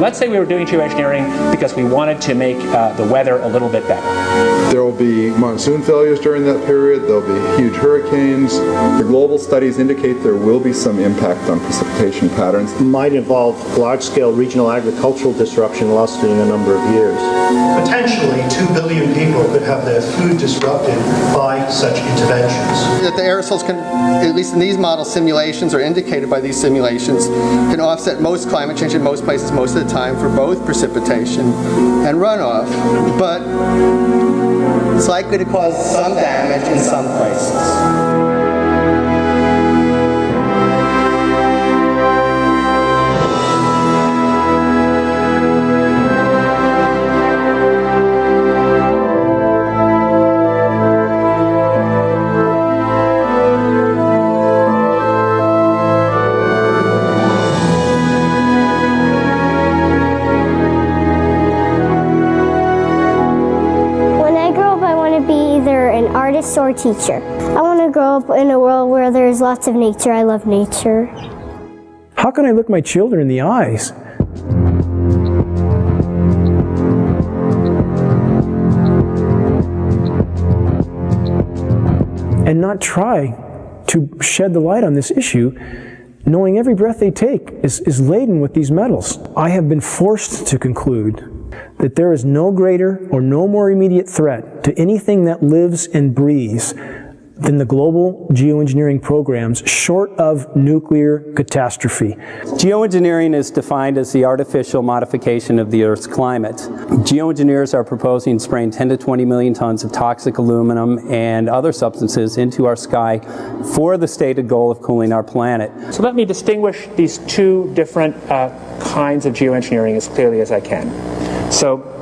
let's say we were doing geoengineering because we wanted to make the weather a little bit better. There will be monsoon failures during that period. There will be huge hurricanes. The global studies indicate there will be some impact on precipitation patterns. It might involve large-scale regional agricultural disruption lasting a number of years. Potentially 2 billion people could have their food disrupted by such interventions. That the aerosols can, at least in these model simulations or indicated by these simulations, can offset most climate change in most places most of the time for both precipitation and runoff. But it's likely to cause some damage in some places. Artist or teacher. I want to grow up in a world where there's lots of nature. I love nature. How can I look my children in the eyes and not try to shed the light on this issue, knowing every breath they take is laden with these metals? I have been forced to conclude that there is no greater or no more immediate threat to anything that lives and breathes than the global geoengineering programs, short of nuclear catastrophe. Geoengineering is defined as the artificial modification of the Earth's climate. Geoengineers are proposing spraying 10 to 20 million tons of toxic aluminum and other substances into our sky for the stated goal of cooling our planet. So let me distinguish these two different kinds of geoengineering as clearly as I can. So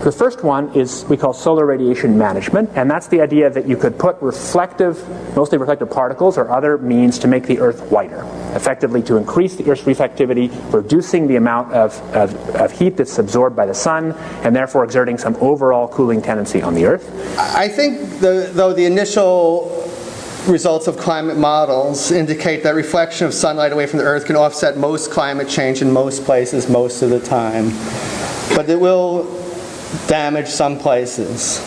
the first one is we call solar radiation management, and that's the idea that you could put mostly reflective particles or other means to make the Earth whiter, effectively to increase the Earth's reflectivity, reducing the amount of heat that's absorbed by the sun, and therefore exerting some overall cooling tendency on the Earth. I think, though the initial results of climate models indicate that reflection of sunlight away from the Earth can offset most climate change in most places most of the time, but it will damage some places.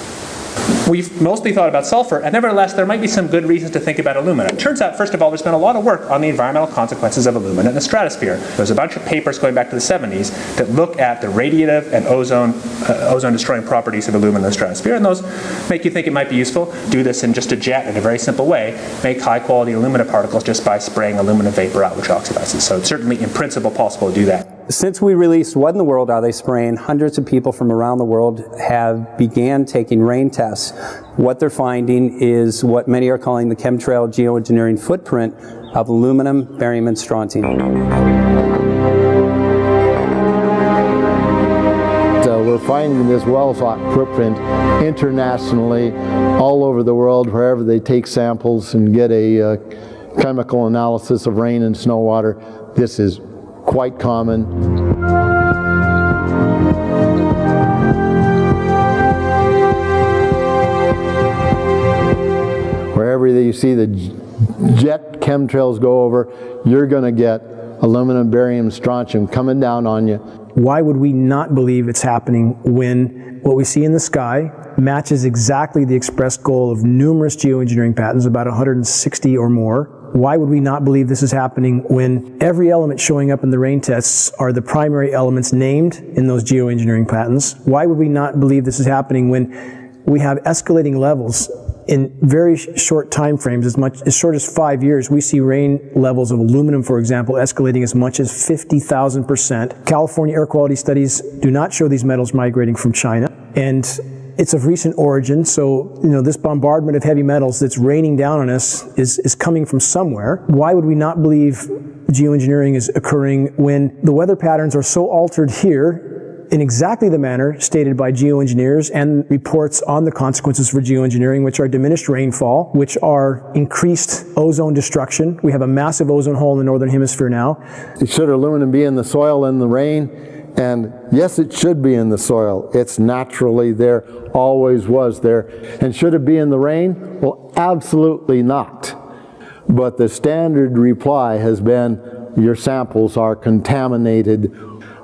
We've mostly thought about sulfur, and nevertheless there might be some good reasons to think about alumina. It turns out, first of all, there's been a lot of work on the environmental consequences of alumina in the stratosphere. There's a bunch of papers going back to the 70s that look at the radiative and ozone-destroying properties of alumina in the stratosphere, and those make you think it might be useful. Do this in just a jet in a very simple way. Make high-quality alumina particles just by spraying alumina vapor out, which oxidizes. So it's certainly, in principle, possible to do that. Since we released What in the World Are They Spraying?, hundreds of people from around the world have began taking rain tests. What they're finding is what many are calling the chemtrail geoengineering footprint of aluminum, barium, and strontium. So we're finding this well-thought footprint internationally, all over the world, wherever they take samples and get a chemical analysis of rain and snow water. This is quite common. Wherever you see the jet chemtrails go over, you're going to get aluminum, barium, strontium coming down on you. Why would we not believe it's happening when what we see in the sky matches exactly the expressed goal of numerous geoengineering patents, about 160 or more? Why would we not believe this is happening when every element showing up in the rain tests are the primary elements named in those geoengineering patents? Why would we not believe this is happening when we have escalating levels in very short time frames, as short as 5 years? We see rain levels of aluminum, for example, escalating as much as 50,000%. California air quality studies do not show these metals migrating from China, and it's of recent origin, so this bombardment of heavy metals that's raining down on us is coming from somewhere. Why would we not believe geoengineering is occurring when the weather patterns are so altered here in exactly the manner stated by geoengineers and reports on the consequences for geoengineering, which are diminished rainfall, which are increased ozone destruction? We have a massive ozone hole in the northern hemisphere now. Should aluminum be in the soil in the rain? And yes, it should be in the soil. It's naturally there, always was there. And should it be in the rain? Well, absolutely not. But the standard reply has been, your samples are contaminated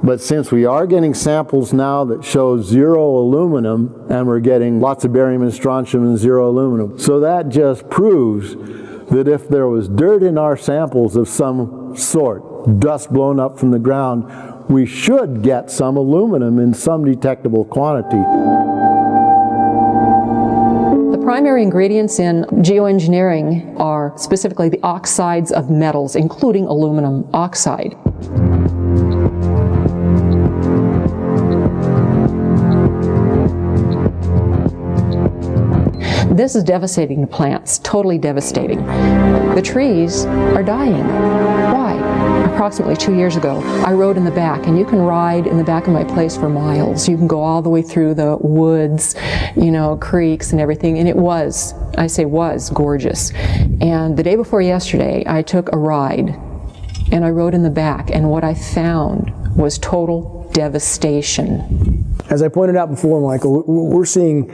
But since we are getting samples now that show 0 aluminum, and we're getting lots of barium and strontium and 0 aluminum, so that just proves that if there was dirt in our samples of some sort, dust blown up from the ground, we should get some aluminum in some detectable quantity. The primary ingredients in geoengineering are specifically the oxides of metals, including aluminum oxide. This is devastating to plants, totally devastating. The trees are dying. Why? Approximately 2 years ago, I rode in the back, and you can ride in the back of my place for miles. You can go all the way through the woods, you know, creeks and everything, and it was, I say was, gorgeous. And the day before yesterday, I took a ride, and I rode in the back, and what I found was total devastation. As I pointed out before, Michael, we're seeing,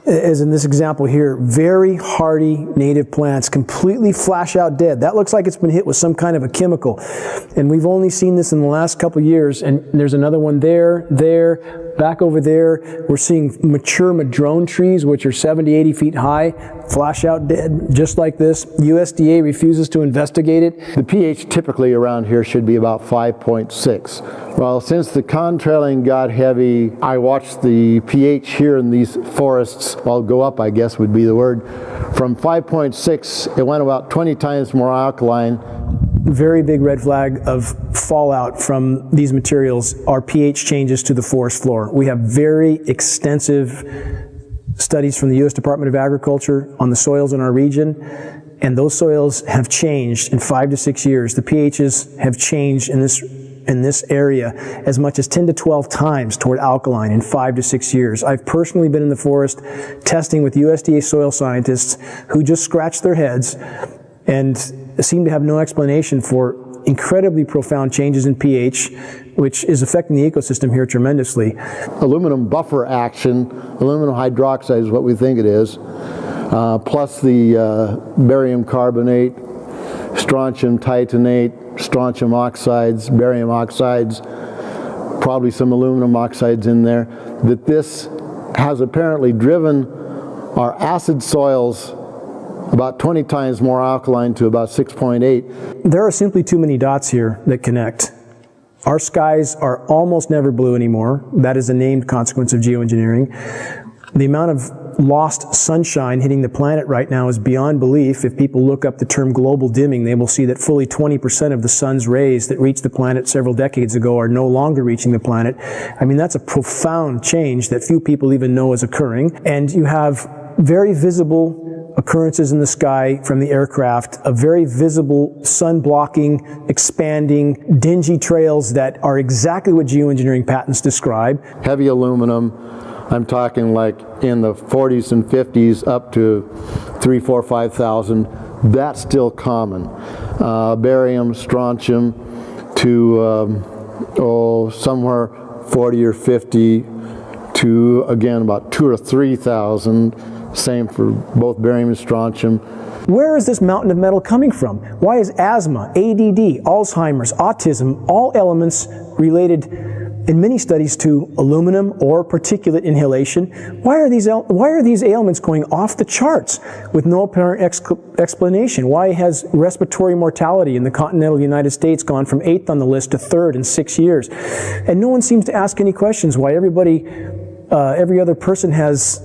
as in this example here, very hardy native plants completely flash out dead. That looks like it's been hit with some kind of a chemical. And we've only seen this in the last couple of years, and there's another one there, back over there. We're seeing mature madrone trees, which are 70, 80 feet high, flash out dead, just like this. USDA refuses to investigate it. The pH typically around here should be about 5.6. Well, since the contrailing got heavy, I watched the pH here in these forests, well, go up, I guess would be the word. From 5.6, it went about 20 times more alkaline. Very big red flag of fallout from these materials are pH changes to the forest floor. We have very extensive studies from the U.S. Department of Agriculture on the soils in our region, and those soils have changed in 5 to 6 years. The pHs have changed in this area as much as 10 to 12 times toward alkaline in 5 to 6 years. I've personally been in the forest testing with USDA soil scientists who just scratch their heads and seem to have no explanation for incredibly profound changes in pH, which is affecting the ecosystem here tremendously. Aluminum buffer action, aluminum hydroxide is what we think it is, plus the barium carbonate, strontium titanate, strontium oxides, barium oxides, probably some aluminum oxides in there, that this has apparently driven our acid soils about 20 times more alkaline to about 6.8. There are simply too many dots here that connect. Our skies are almost never blue anymore. That is a named consequence of geoengineering. The amount of lost sunshine hitting the planet right now is beyond belief. If people look up the term global dimming, they will see that fully 20% of the sun's rays that reached the planet several decades ago are no longer reaching the planet. I mean, that's a profound change that few people even know is occurring. And you have very visible occurrences in the sky from the aircraft, a very visible sun-blocking, expanding, dingy trails that are exactly what geoengineering patents describe. Heavy aluminum, I'm talking like in the 40s and 50s up to 3, 4, 5,000. That's still common. Barium, strontium to somewhere 40 or 50 to, again, about 2,000 or 3,000. Same for both barium and strontium. Where is this mountain of metal coming from? Why is asthma, ADD, Alzheimer's, autism, all elements related in many studies to aluminum or particulate inhalation? Why are these ailments going off the charts with no apparent explanation? Why has respiratory mortality in the continental United States gone from 8th on the list to 3rd in 6 years? And no one seems to ask any questions why every other person has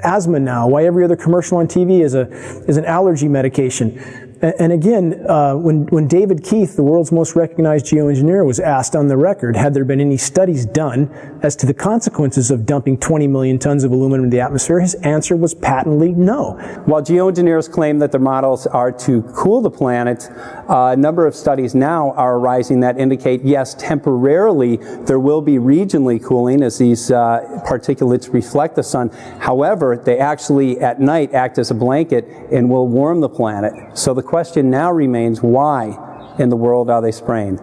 asthma now, why every other commercial on TV is an allergy medication. And again, when David Keith, the world's most recognized geoengineer, was asked on the record, had there been any studies done as to the consequences of dumping 20 million tons of aluminum in the atmosphere, his answer was patently no. While geoengineers claim that their models are to cool the planet, a number of studies now are arising that indicate, yes, temporarily there will be regionally cooling as these particulates reflect the sun. However, they actually at night act as a blanket and will warm the planet. So the question now remains, why in the world are they spraying?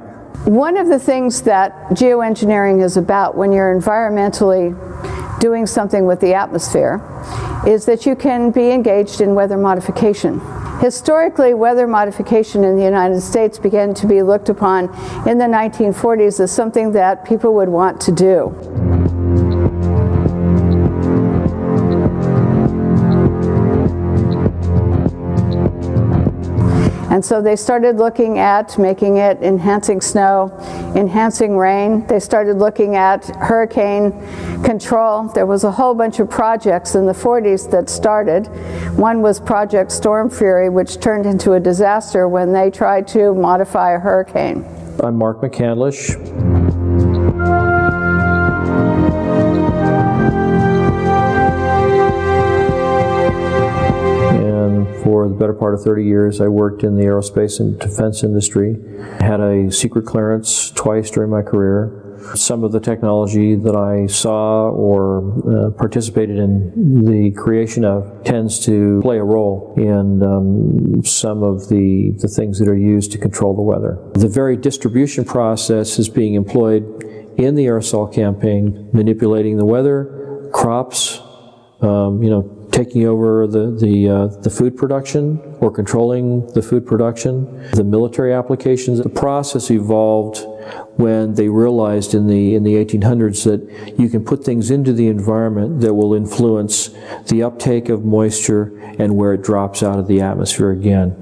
One of the things that geoengineering is about when you're environmentally doing something with the atmosphere is that you can be engaged in weather modification. Historically, weather modification in the United States began to be looked upon in the 1940s as something that people would want to do. And so they started looking at making it enhancing snow, enhancing rain. They started looking at hurricane control. There was a whole bunch of projects in the 40s that started. One was Project Storm Fury, which turned into a disaster when they tried to modify a hurricane. I'm Mark McCandlish. For the better part of 30 years, I worked in the aerospace and defense industry. I had a secret clearance twice during my career. Some of the technology that I saw or participated in the creation of tends to play a role in some of the things that are used to control the weather. The very distribution process is being employed in the aerosol campaign, manipulating the weather, crops, taking over the food production or controlling the food production, the military applications. The process evolved when they realized in the 1800s that you can put things into the environment that will influence the uptake of moisture and where it drops out of the atmosphere again.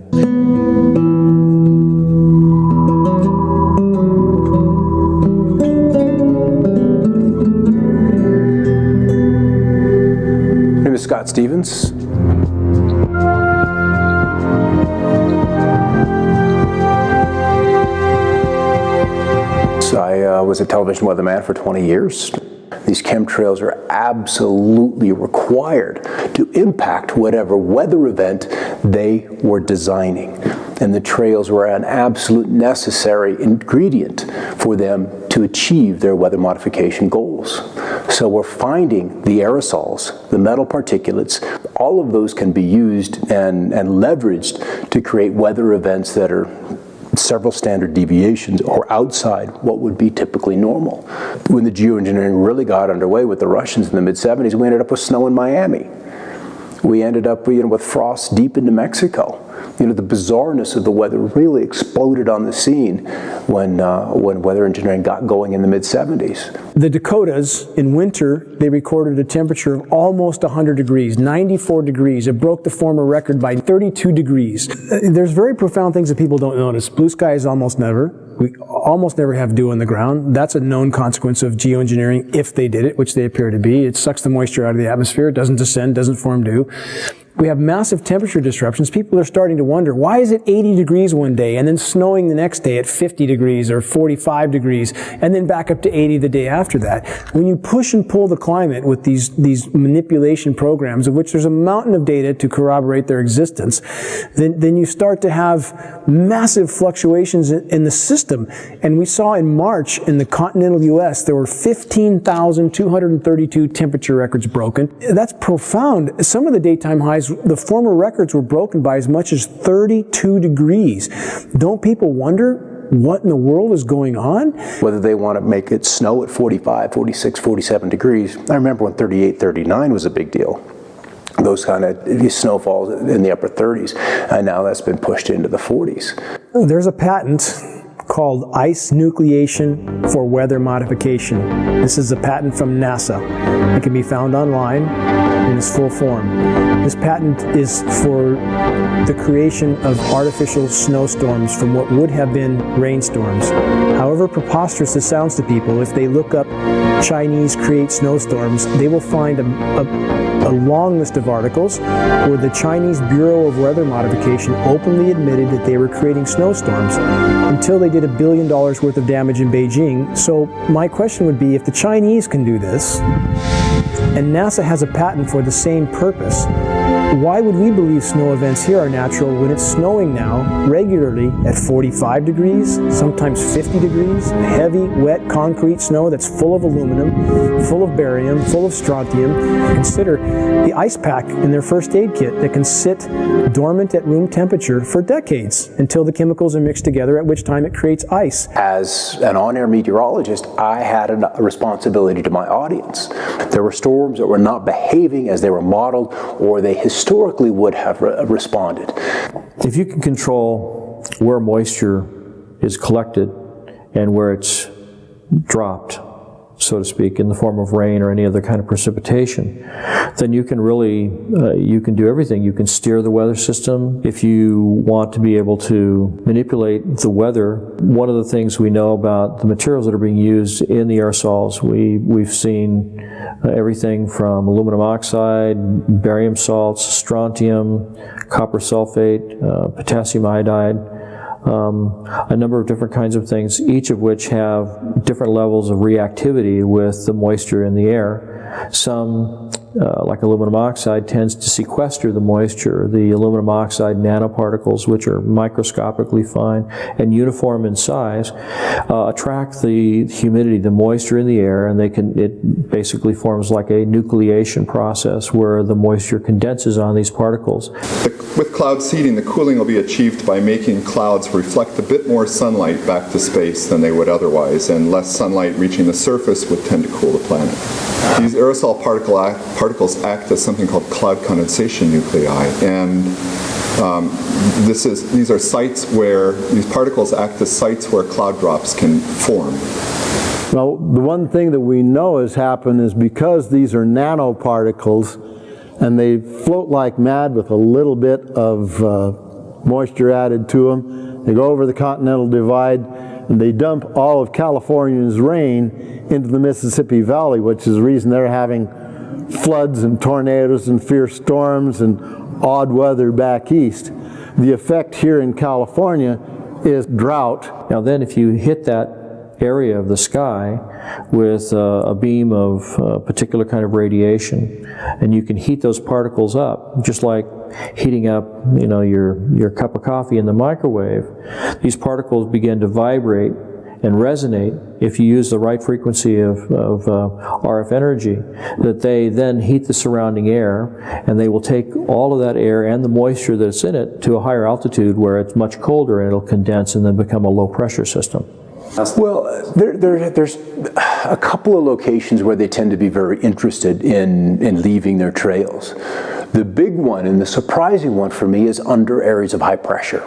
Scott Stevens. So I was a television weatherman for 20 years. These chemtrails are absolutely required to impact whatever weather event they were designing. And the trails were an absolute necessary ingredient for them to achieve their weather modification goals. So we're finding the aerosols, the metal particulates, all of those can be used and leveraged to create weather events that are several standard deviations or outside what would be typically normal. When the geoengineering really got underway with the Russians in the mid-70s, we ended up with snow in Miami. We ended up with frost deep into Mexico. The bizarreness of the weather really exploded on the scene when weather engineering got going in the mid-70s. The Dakotas, in winter, they recorded a temperature of almost 100 degrees, 94 degrees. It broke the former record by 32 degrees. There's very profound things that people don't notice. Blue skies almost never. We almost never have dew on the ground. That's a known consequence of geoengineering if they did it, which they appear to be. It sucks the moisture out of the atmosphere. It doesn't descend, doesn't form dew. We have massive temperature disruptions. People are starting to wonder, why is it 80 degrees one day and then snowing the next day at 50 degrees or 45 degrees and then back up to 80 the day after that? When you push and pull the climate with these manipulation programs, of which there's a mountain of data to corroborate their existence, then you start to have massive fluctuations in the system. And we saw in March in the continental U.S., there were 15,232 temperature records broken. That's profound. Some of the daytime highs, the former records were broken by as much as 32 degrees. Don't people wonder what in the world is going on? Whether they want to make it snow at 45, 46, 47 degrees. I remember when 38, 39 was a big deal. Those kind of snowfalls in the upper 30s, and now that's been pushed into the 40s. There's a patent called ice nucleation for weather modification. This is a patent from NASA. It can be found online in its full form. This patent is for the creation of artificial snowstorms from what would have been rainstorms. However preposterous this sounds to people, if they look up Chinese create snowstorms, they will find a long list of articles where the Chinese Bureau of Weather Modification openly admitted that they were creating snowstorms until they did $1 billion worth of damage in Beijing. So my question would be, if the Chinese can do this, and NASA has a patent for the same purpose, why would we believe snow events here are natural when it's snowing now regularly at 45 degrees, sometimes 50 degrees, heavy, wet, concrete snow that's full of aluminum, full of barium, full of strontium? Consider the ice pack in their first aid kit that can sit dormant at room temperature for decades until the chemicals are mixed together, at which time it creates ice. As an on-air meteorologist, I had a responsibility to my audience. There were stories forms that were not behaving as they were modeled or they historically would have responded. If you can control where moisture is collected and where it's dropped, so to speak, in the form of rain or any other kind of precipitation, then you can really, you can do everything. You can steer the weather system. If you want to be able to manipulate the weather, one of the things we know about the materials that are being used in the aerosols, we've seen everything from aluminum oxide, barium salts, strontium, copper sulfate, potassium iodide, a number of different kinds of things, each of which have different levels of reactivity with the moisture in the air. Some, like aluminum oxide, tends to sequester the moisture. The aluminum oxide nanoparticles, which are microscopically fine and uniform in size, attract the humidity, the moisture in the air, and it basically forms like a nucleation process where the moisture condenses on these particles. With cloud seeding, the cooling will be achieved by making clouds reflect a bit more sunlight back to space than they would otherwise, and less sunlight reaching the surface would tend to cool the planet. These aerosol particles act as something called cloud condensation nuclei, and these are sites where these particles act as sites where cloud drops can form. Well, the one thing that we know has happened is because these are nanoparticles and they float like mad with a little bit of moisture added to them, they go over the Continental Divide and they dump all of California's rain into the Mississippi Valley, which is the reason they're having floods and tornadoes and fierce storms and odd weather back east. The effect here in California is drought. Now then, if you hit that area of the sky with a beam of a particular kind of radiation, and you can heat those particles up, just like heating up, you know, your cup of coffee in the microwave, these particles begin to vibrate and resonate if you use the right frequency of RF energy, that they then heat the surrounding air, and they will take all of that air and the moisture that's in it to a higher altitude where it's much colder, and it'll condense and then become a low pressure system. Well, there's a couple of locations where they tend to be very interested in leaving their trails. The big one and the surprising one for me is under areas of high pressure,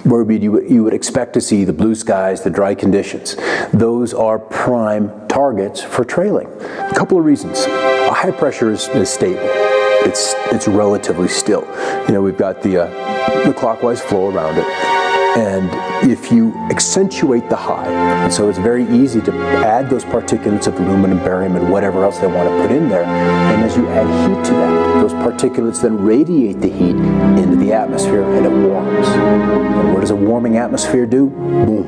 where you would expect to see the blue skies, the dry conditions. Those are prime targets for trailing. A couple of reasons. High pressure is stable. It's relatively still. You know, we've got the clockwise flow around it. And if you accentuate the high, and so it's very easy to add those particulates of aluminum, barium, and whatever else they want to put in there, and as you add heat to that, those particulates then radiate the heat into the atmosphere, and it warms. And what does a warming atmosphere do? Boom,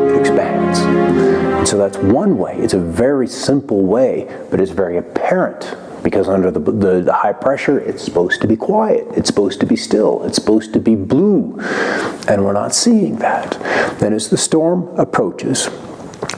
it expands. And so that's one way. It's a very simple way, but it's very apparent. Because under the high pressure, it's supposed to be quiet, it's supposed to be still, it's supposed to be blue, and we're not seeing that. Then as the storm approaches,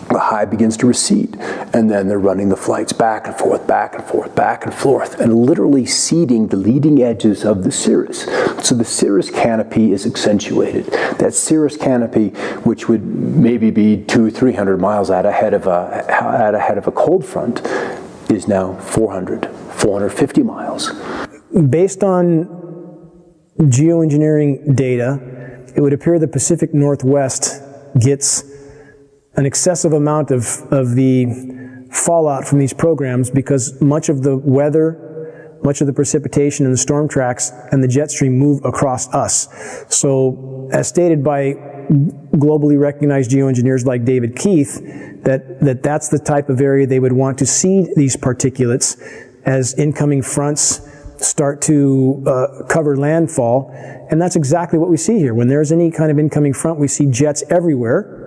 the high begins to recede, and then they're running the flights back and forth, back and forth, back and forth, and literally seeding the leading edges of the cirrus. So the cirrus canopy is accentuated. That cirrus canopy, which would maybe be 200-300 miles out ahead of a cold front, is now 450 miles. Based on geoengineering data, it would appear the Pacific Northwest gets an excessive amount of the fallout from these programs because much of the weather, much of the precipitation and the storm tracks and the jet stream move across us. So, as stated by globally recognized geoengineers like David Keith, that's the type of area they would want to seed these particulates as incoming fronts start to cover landfall. And that's exactly what we see here. When there's any kind of incoming front, we see jets everywhere.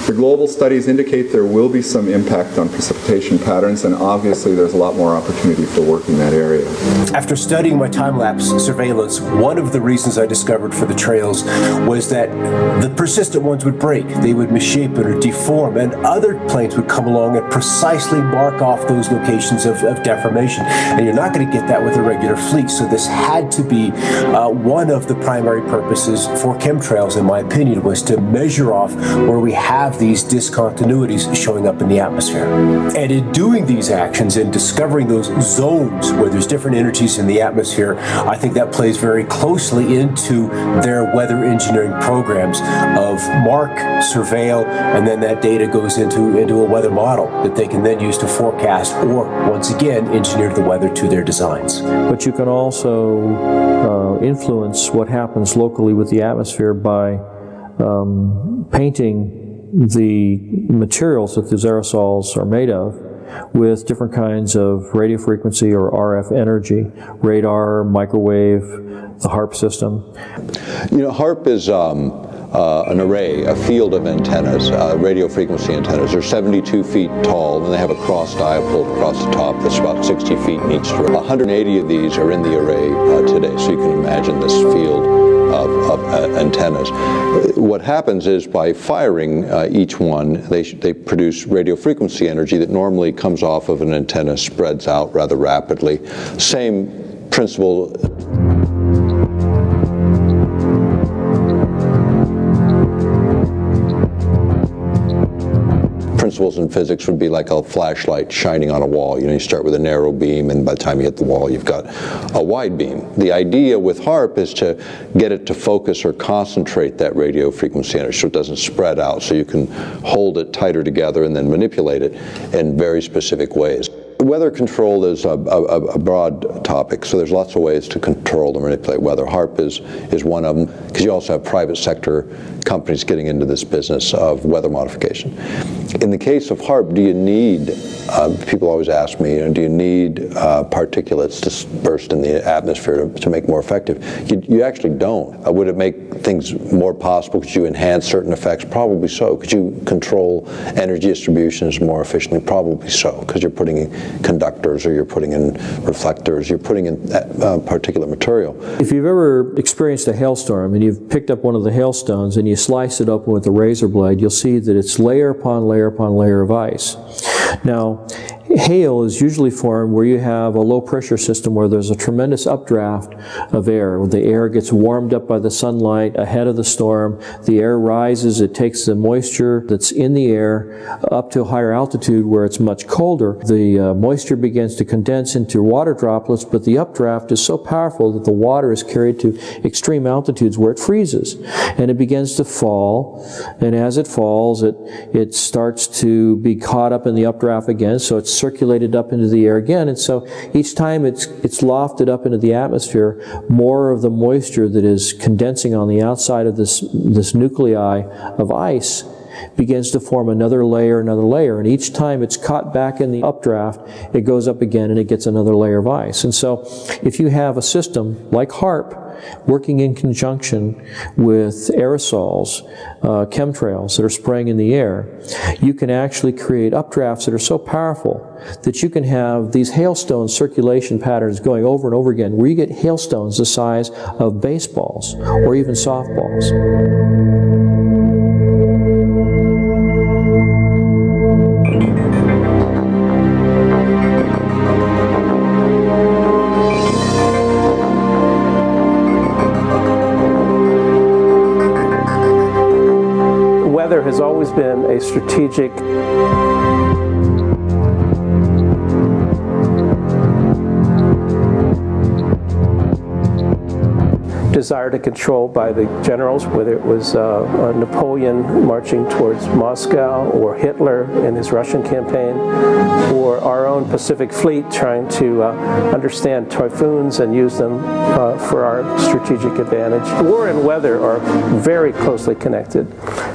The global studies indicate there will be some impact on precipitation patterns, and obviously there's a lot more opportunity for work in that area. After studying my time-lapse surveillance, one of the reasons I discovered for the trails was that the persistent ones would break, they would misshapen or deform, and other planes would come along and precisely mark off those locations of deformation. And you're not going to get that with a regular fleet, so this had to be one of the primary purposes for chemtrails, in my opinion, was to measure off where we have these discontinuities showing up in the atmosphere. And in doing these actions and discovering those zones where there's different energies in the atmosphere, I think that plays very closely into their weather engineering programs of mark, surveil, and then that data goes into a weather model that they can then use to forecast or, once again, engineer the weather to their designs. But you can also influence what happens locally with the atmosphere by painting the materials that these aerosols are made of with different kinds of radio frequency or RF energy, radar, microwave, the HARP system. You know, HARP is an array, a field of antennas, radio frequency antennas. They're 72 feet tall, and they have a cross dipole across the top that's about 60 feet in each direction. 180 of these are in the array today, so you can imagine this field of antennas. What happens is by firing each one, they produce radio frequency energy that normally comes off of an antenna, spreads out rather rapidly. Same principle. Principles in physics would be like a flashlight shining on a wall. You know, you start with a narrow beam, and by the time you hit the wall, you've got a wide beam. The idea with HARP is to get it to focus or concentrate that radio frequency energy so it doesn't spread out, so you can hold it tighter together and then manipulate it in very specific ways. Weather control is a broad topic, so there's lots of ways to control and manipulate weather. HARP is one of them, because you also have private sector companies getting into this business of weather modification. In the case of HARP, do you need, people always ask me, do you need particulates dispersed in the atmosphere to make more effective? You actually don't. Would it make things more possible? Could you enhance certain effects? Probably so. Could you control energy distributions more efficiently? Probably so, because you're putting in conductors, or you're putting in reflectors, you're putting in particulate material. If you've ever experienced a hailstorm and you've picked up one of the hailstones and you slice it open with a razor blade, you'll see that it's layer upon layer upon layer of ice. Now, hail is usually formed where you have a low pressure system where there's a tremendous updraft of air. The air gets warmed up by the sunlight ahead of the storm. The air rises. It takes the moisture that's in the air up to a higher altitude where it's much colder. The moisture begins to condense into water droplets, but the updraft is so powerful that the water is carried to extreme altitudes where it freezes. And it begins to fall, and as it falls, it starts to be caught up in the updraft again, so it's circulated up into the air again, and so each time it's lofted up into the atmosphere, more of the moisture that is condensing on the outside of this nuclei of ice begins to form another layer, and each time it's caught back in the updraft, it goes up again and it gets another layer of ice. And so if you have a system like HARP working in conjunction with aerosols, chemtrails that are spraying in the air, you can actually create updrafts that are so powerful that you can have these hailstone circulation patterns going over and over again, where you get hailstones the size of baseballs or even softballs. Weather has always been a strategic desire to control by the generals, whether it was Napoleon marching towards Moscow, or Hitler in his Russian campaign, or our own Pacific Fleet trying to understand typhoons and use them for our strategic advantage. War and weather are very closely connected,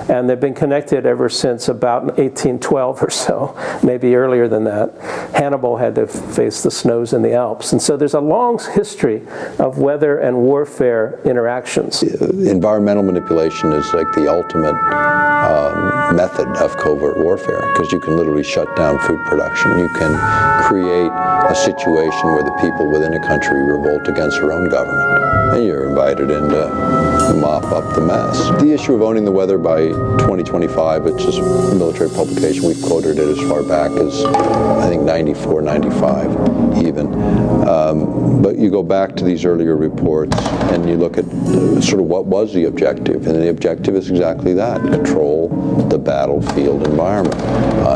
and they've been connected ever since about 1812 or so, maybe earlier than that. Hannibal had to face the snows in the Alps, and so there's a long history of weather and warfare interactions. Environmental manipulation is like the ultimate method of covert warfare, because you can literally shut down food production. You can create a situation where the people within a country revolt against their own government. and you're invited in to mop up the mess. The issue of owning the weather by 2025, it's just a military publication. We've quoted it as far back as, I think, 94, 95 even. But you go back to these earlier reports and you look at sort of what was the objective, and the objective is exactly that: control the battlefield environment.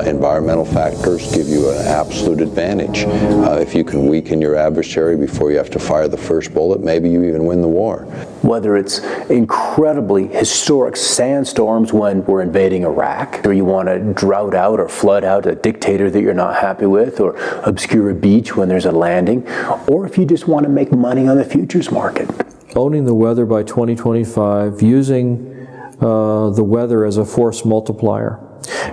Environmental factors give you an absolute advantage. If you can weaken your adversary before you have to fire the first bullet, maybe you even win the war. Whether it's incredibly historic sandstorms when we're invading Iraq, or you want to drought out or flood out a dictator that you're not happy with, or obscure a beach when there's a landing, or if you just want to make money on the futures market. Owning the weather by 2025, using the weather as a force multiplier.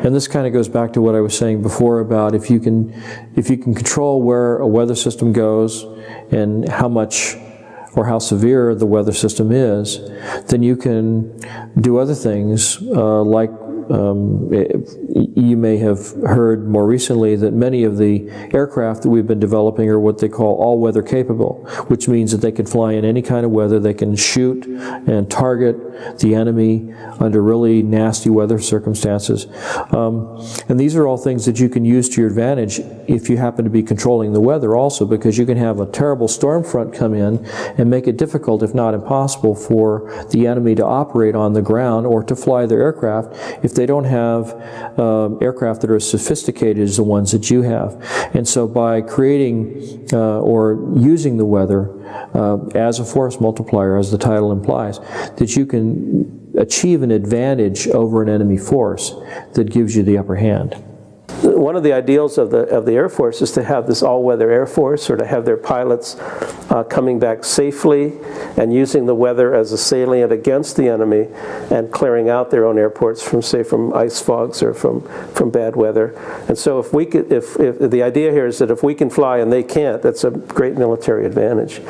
And this kind of goes back to what I was saying before about if you can control where a weather system goes and how much or how severe the weather system is, then you can do other things like you may have heard more recently that many of the aircraft that we've been developing are what they call all-weather capable, which means that they can fly in any kind of weather. They can shoot and target the enemy under really nasty weather circumstances. And these are all things that you can use to your advantage if you happen to be controlling the weather also, because you can have a terrible storm front come in and make it difficult, if not impossible, for the enemy to operate on the ground or to fly their aircraft if they don't have aircraft that are as sophisticated as the ones that you have. And so by creating or using the weather as a force multiplier, as the title implies, that you can achieve an advantage over an enemy force that gives you the upper hand. One of the ideals of the Air Force is to have this all-weather Air Force, or to have their pilots coming back safely and using the weather as a salient against the enemy and clearing out their own airports from, say, from ice fogs or from bad weather. And so if we could, if the idea here is that if we can fly and they can't, that's a great military advantage.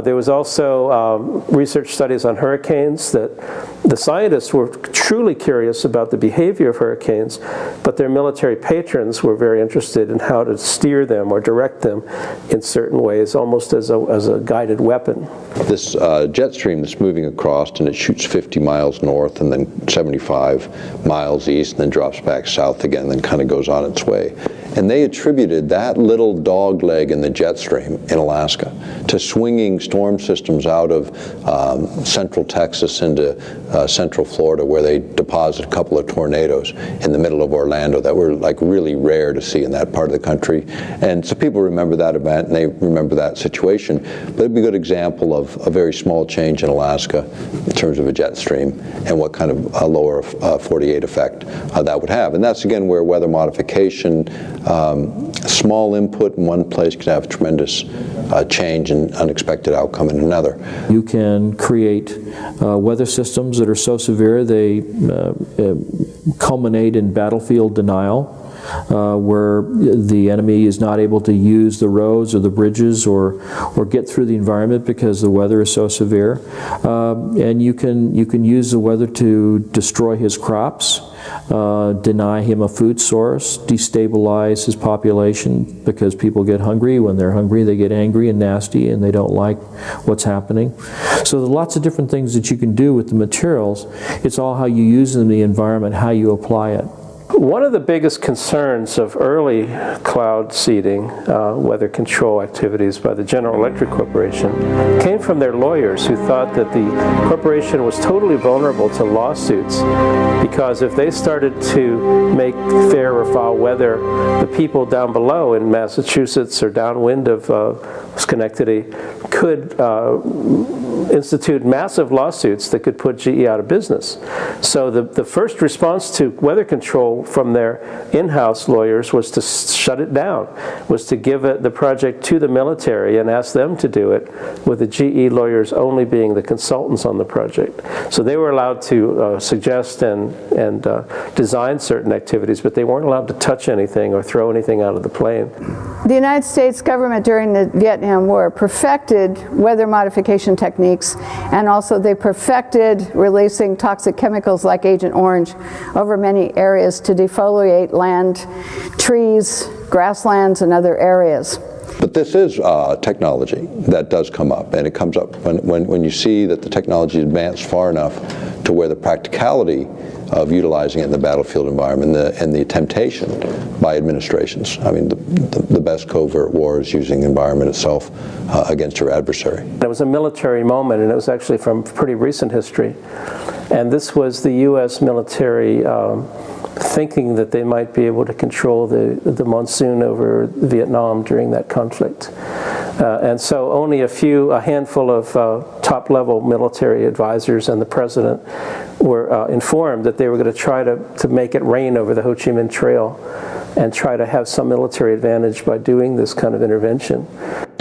There was also research studies on hurricanes that the scientists were truly curious about the behavior of hurricanes, but their military patrons were very interested in how to steer them or direct them in certain ways, almost as a guided weapon. This jet stream that's moving across, and it shoots 50 miles north and then 75 miles east and then drops back south again and then kind of goes on its way. And they attributed that little dog leg in the jet stream in Alaska to swinging storm systems out of central Texas into central Florida, where they deposit a couple of tornadoes in the middle of Orlando that were like really rare to see in that part of the country. And so people remember that event and they remember that situation. But it'd be a good example of a very small change in Alaska in terms of a jet stream and what kind of a lower 48 effect that would have. And that's again where weather modification, small input in one place can have tremendous change and unexpected outcome in another. You can create weather systems that are so severe they culminate in battlefield denial, where the enemy is not able to use the roads or the bridges or get through the environment because the weather is so severe. And you can use the weather to destroy his crops, deny him a food source, destabilize his population, because people get hungry. When they're hungry, they get angry and nasty and they don't like what's happening. So there are lots of different things that you can do with the materials. It's all how you use them in the environment, how you apply it. One of the biggest concerns of early cloud seeding, weather control activities by the General Electric Corporation, came from their lawyers, who thought that the corporation was totally vulnerable to lawsuits, because if they started to make fair or foul weather, the people down below in Massachusetts or downwind of Schenectady could institute massive lawsuits that could put GE out of business. So the first response to weather control from their in-house lawyers was to shut it down, was to give the project to the military and ask them to do it, with the GE lawyers only being the consultants on the project. So they were allowed to suggest and design certain activities, but they weren't allowed to touch anything or throw anything out of the plane. The United States government during the Vietnam War perfected weather modification techniques, and also they perfected releasing toxic chemicals like Agent Orange over many areas to defoliate land, trees, grasslands, and other areas. But this is technology that does come up, and it comes up when you see that the technology is advanced far enough to where the practicality of utilizing it in the battlefield environment and the temptation by administrations. I mean, the best covert war is using the environment itself against your adversary. It was a military moment, and it was actually from pretty recent history. And this was the U.S. military thinking that they might be able to control the monsoon over Vietnam during that conflict. And so only a handful of top-level military advisors and the president were informed that they were going to try to make it rain over the Ho Chi Minh Trail and try to have some military advantage by doing this kind of intervention.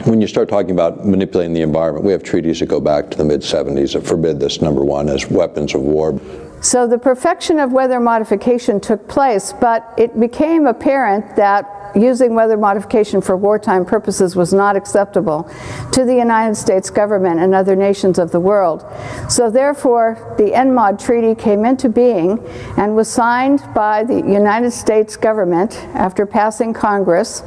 When you start talking about manipulating the environment, we have treaties that go back to the mid-70s that forbid this, number one, as weapons of war. So the perfection of weather modification took place, but it became apparent that using weather modification for wartime purposes was not acceptable to the United States government and other nations of the world. So therefore, the NMOD Treaty came into being and was signed by the United States government after passing Congress.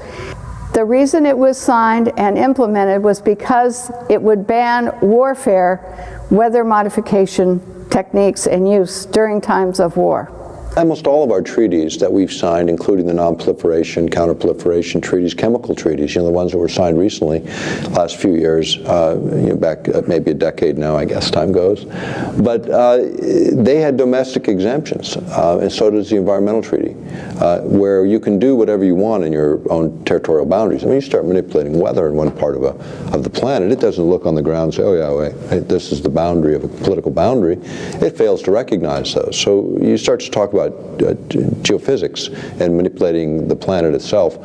The reason it was signed and implemented was because it would ban warfare, weather modification techniques and use during times of war. Almost all of our treaties that we've signed, including the non-proliferation, counter-proliferation treaties, chemical treaties, the ones that were signed recently, last few years, back maybe a decade now, I guess time goes, but they had domestic exemptions, and so does the environmental treaty, where you can do whatever you want in your own territorial boundaries. I mean, you start manipulating weather in one part of the planet, it doesn't look on the ground and say, oh yeah, wait, this is the boundary of a political boundary. It fails to recognize those. So you start to talk about geophysics and manipulating the planet itself,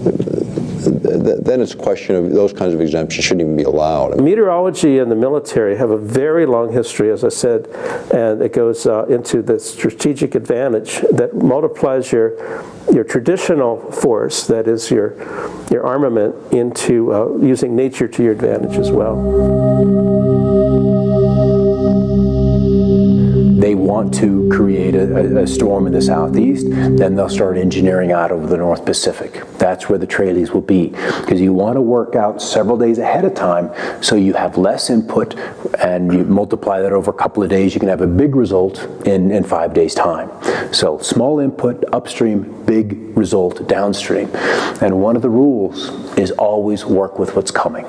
then it's a question of those kinds of exemptions shouldn't even be allowed. Meteorology and the military have a very long history, as I said, and it goes into the strategic advantage that multiplies your traditional force, that is your armament, into using nature to your advantage as well. They want to create a storm in the southeast, then they'll start engineering out over the North Pacific. That's where the trailees will be, because you want to work out several days ahead of time so you have less input, and you multiply that over a couple of days, you can have a big result in 5 days' time. So small input upstream, big result downstream. And one of the rules is always work with what's coming.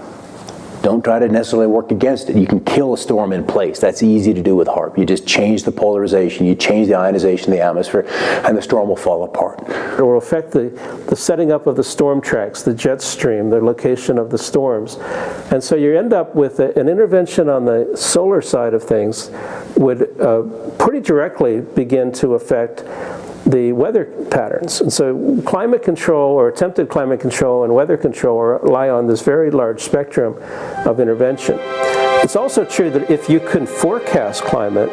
Don't try to necessarily work against it. You can kill a storm in place. That's easy to do with HAARP. You just change the polarization, you change the ionization of the atmosphere, and the storm will fall apart. It will affect the setting up of the storm tracks, the jet stream, the location of the storms. And so you end up with an intervention on the solar side of things would pretty directly begin to affect the weather patterns. And so climate control, or attempted climate control, and weather control rely on this very large spectrum of intervention. It's also true that if you can forecast climate,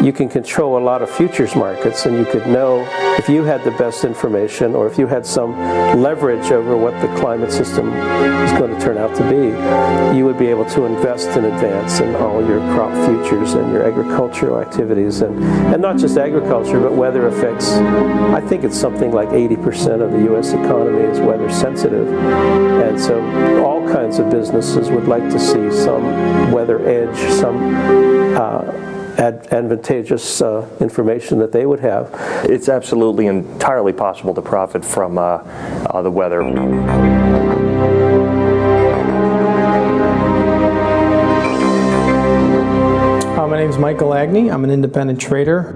you can control a lot of futures markets, and you could know if you had the best information or if you had some leverage over what the climate system is going to turn out to be, you would be able to invest in advance in all your crop futures and your agricultural activities, and not just agriculture, but weather effects. I think it's something like 80% of the U.S. economy is weather sensitive, and so all kinds of businesses would like to see some weather edge, some advantageous information that they would have. It's absolutely entirely possible to profit from the weather. My name is Michael Agney. I'm an independent trader.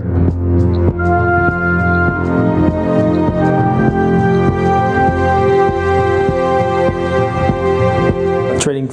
Trading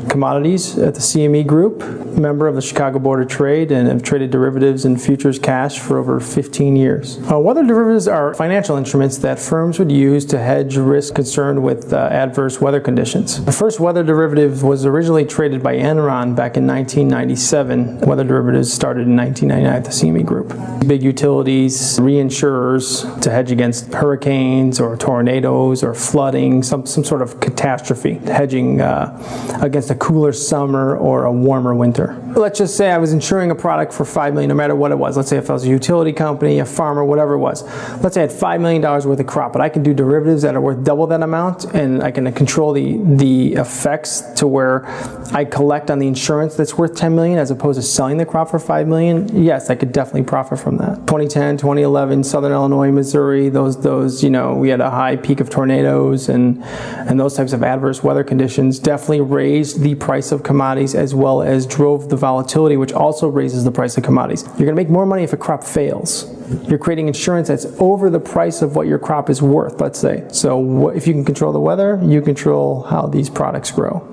commodities at the CME Group, member of the Chicago Board of Trade, and have traded derivatives and futures cash for over 15 years. Weather derivatives are financial instruments that firms would use to hedge risk concerned with adverse weather conditions. The first weather derivative was originally traded by Enron back in 1997. Weather derivatives started in 1999 at the CME Group. Big utilities, reinsurers to hedge against hurricanes or tornadoes or flooding, some sort of catastrophe, hedging against a cooler summer or a warmer winter. winter. Let's just say I was insuring a product for $5 million, no matter what it was. Let's say if I was a utility company, a farmer, whatever it was. Let's say I had $5 million worth of crop, but I can do derivatives that are worth double that amount, and I can control the effects to where I collect on the insurance that's worth $10 million as opposed to selling the crop for $5 million. Yes, I could definitely profit from that. 2010, 2011, Southern Illinois, Missouri, those, you know, we had a high peak of tornadoes and those types of adverse weather conditions definitely raised the price of commodities as well as drove the volatility, which also raises the price of commodities. You're going to make more money if a crop fails. You're creating insurance that's over the price of what your crop is worth, let's say. So if you can control the weather, you control how these products grow.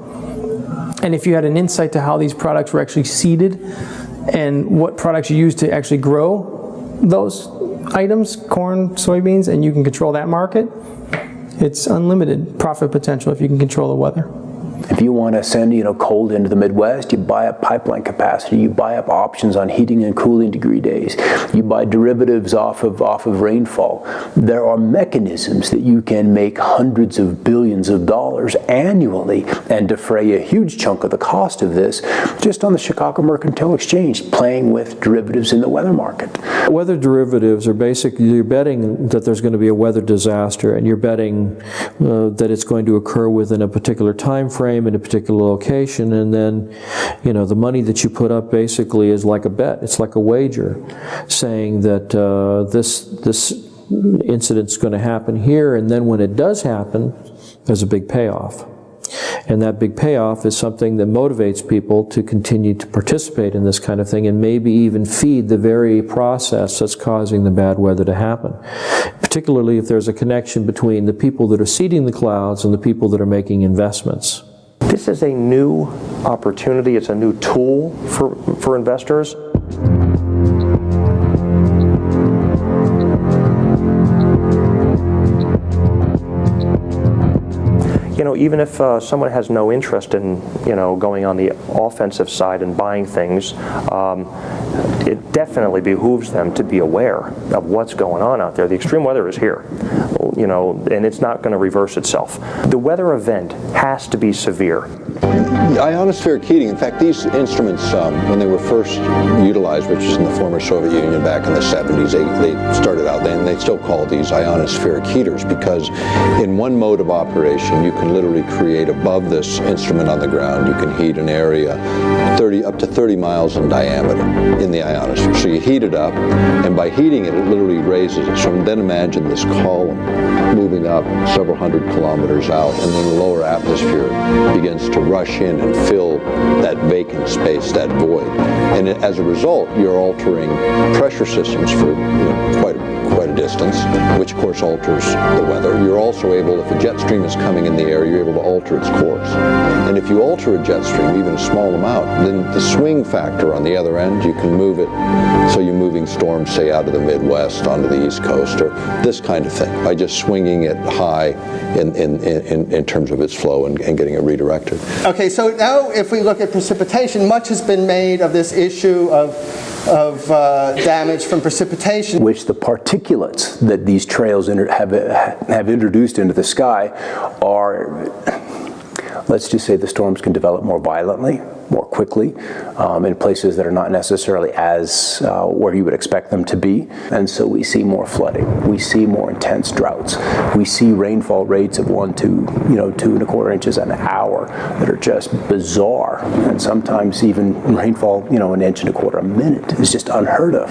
And if you had an insight to how these products were actually seeded and what products you use to actually grow those items, corn, soybeans, and you can control that market, it's unlimited profit potential if you can control the weather. If you want to send, cold into the Midwest, you buy up pipeline capacity, you buy up options on heating and cooling degree days, you buy derivatives off of rainfall. There are mechanisms that you can make hundreds of billions of dollars annually and defray a huge chunk of the cost of this just on the Chicago Mercantile Exchange, playing with derivatives in the weather market. Weather derivatives are basically, you're betting that there's going to be a weather disaster, and you're betting that it's going to occur within a particular time frame in a particular location, and then the money that you put up basically is like a bet. It's like a wager saying that this incident's going to happen here, and then when it does happen, there's a big payoff. And that big payoff is something that motivates people to continue to participate in this kind of thing and maybe even feed the very process that's causing the bad weather to happen. Particularly if there's a connection between the people that are seeding the clouds and the people that are making investments. This is a new opportunity. It's a new tool for investors. Even if someone has no interest in, going on the offensive side and buying things, it definitely behooves them to be aware of what's going on out there. The extreme weather is here, and it's not going to reverse itself. The weather event has to be severe. Ionospheric heating, in fact, these instruments, when they were first utilized, which is in the former Soviet Union back in the 70s, they started out then, they still call these ionospheric heaters, because in one mode of operation, you can literally create above this instrument on the ground, you can heat an area up to 30 miles in diameter in the ionosphere. So you heat it up, and by heating it, it literally raises it. So then imagine this column moving up several hundred kilometers out, and then the lower atmosphere begins to rush in and fill that vacant space, that void. And as a result, you're altering pressure systems for quite a distance, which of course alters the weather. You're also able, if a jet stream is coming in the air, you're able to alter its course. And if you alter a jet stream, even a small amount, then the swing factor on the other end, you can move it so you're moving storms, say, out of the Midwest onto the East Coast, or this kind of thing, by just swinging it high in terms of its flow and getting it redirected. Okay, so now if we look at precipitation, much has been made of this issue of damage from precipitation. Which the particulates that these trails have introduced into the sky are, let's just say the storms can develop more violently, more quickly, in places that are not necessarily as where you would expect them to be. And so we see more flooding. We see more intense droughts. We see rainfall rates of 1 to 2¼ inches an hour that are just bizarre. And sometimes even rainfall, 1 1/4 a minute is just unheard of.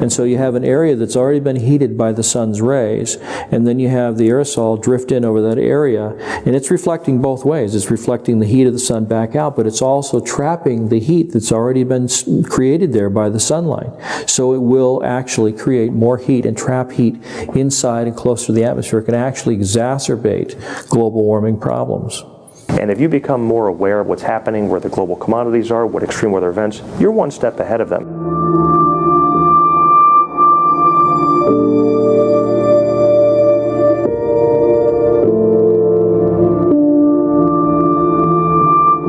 And so you have an area that's already been heated by the sun's rays, and then you have the aerosol drift in over that area, and it's reflecting both ways. It's reflecting the heat of the sun back out, but it's also trapping the heat that's already been created there by the sunlight. So it will actually create more heat and trap heat inside and closer to the atmosphere. It can actually exacerbate global warming problems. And if you become more aware of what's happening, where the global commodities are, what extreme weather events, you're one step ahead of them.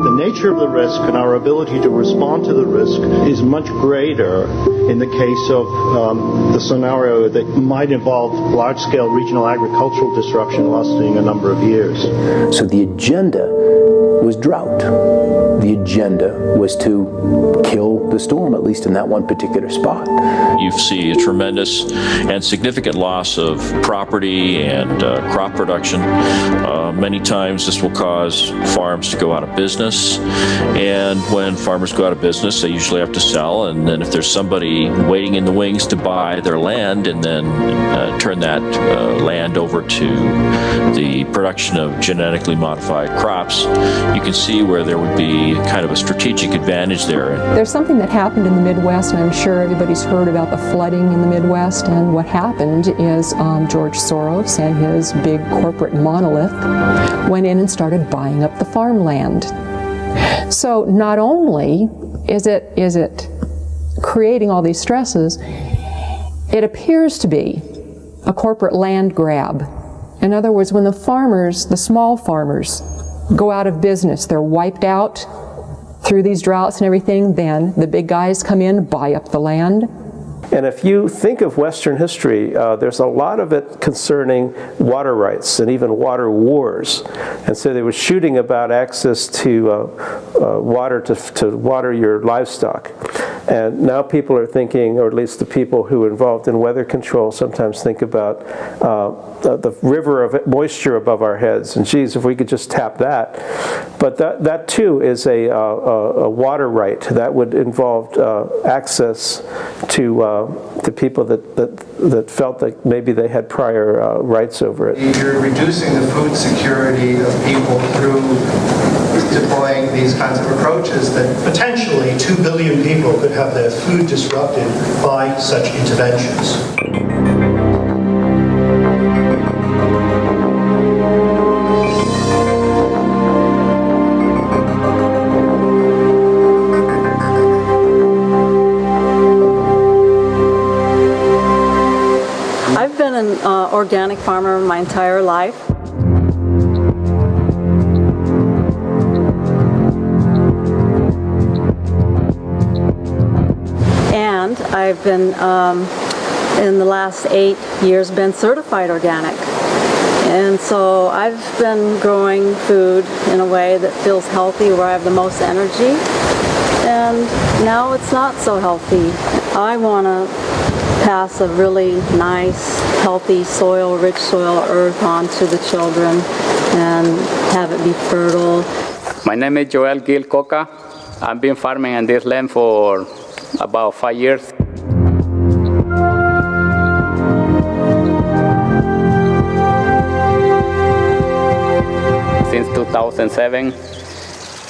The nature of the risk risk and our ability to respond to the risk is much greater in the case of the scenario that might involve large-scale regional agricultural disruption lasting a number of years. So the agenda was drought. The agenda was to kill the storm, at least in that one particular spot. You see a tremendous and significant loss of property and crop production. Many times this will cause farms to go out of business, and when farmers go out of business, they usually have to sell, and then if there's somebody waiting in the wings to buy their land and then turn that land over to the production of genetically modified crops, you can see where there would be kind of a strategic advantage there. There's something that happened in the Midwest, and I'm sure everybody's heard about the flooding in the Midwest, and what happened is George Soros and his big corporate monolith went in and started buying up the farmland. So not only is it creating all these stresses, it appears to be a corporate land grab. In other words, when the farmers, the small farmers, go out of business, they're wiped out through these droughts and everything, then the big guys come in, buy up the land. And if you think of Western history, there's a lot of it concerning water rights and even water wars. And so they were shooting about access to water to water your livestock. And now people are thinking, or at least the people who are involved in weather control sometimes think about the river of moisture above our heads. And geez, if we could just tap that. But that too is a water right that would involve access to people that felt like maybe they had prior rights over it. You're reducing the food security of people through deploying these kinds of approaches that potentially 2 billion people could have their food disrupted by such interventions. I've been an organic farmer my entire life. And I've been, in the last 8 years, been certified organic. And so I've been growing food in a way that feels healthy, where I have the most energy. And now it's not so healthy. I want to pass a really nice, healthy soil, rich soil, earth onto the children and have it be fertile. My name is Joel Gil Coca. I've been farming in this land for about 5 years. Since 2007,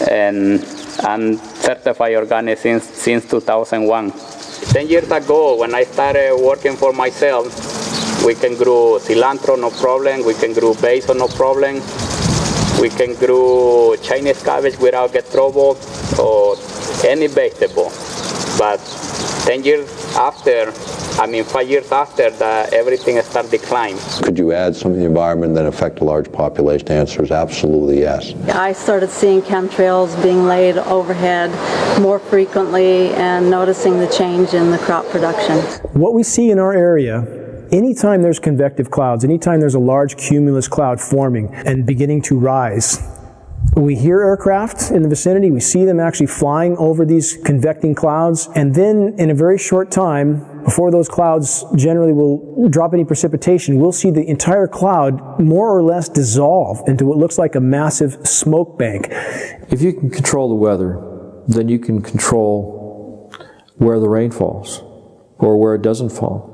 and I'm certified organic since 2001. 10 years ago, when I started working for myself, we can grow cilantro, no problem. We can grow basil, no problem. We can grow Chinese cabbage without get trouble, or any vegetable. But 10 years after, 5 years after, that everything started declining. Could you add something to the environment that affect a large population? The answer is absolutely yes. I started seeing chemtrails being laid overhead more frequently and noticing the change in the crop production. What we see in our area, anytime there's convective clouds, anytime there's a large cumulus cloud forming and beginning to rise, we hear aircraft in the vicinity, we see them actually flying over these convecting clouds, and then in a very short time, before those clouds generally will drop any precipitation, we'll see the entire cloud more or less dissolve into what looks like a massive smoke bank. If you can control the weather, then you can control where the rain falls or where it doesn't fall.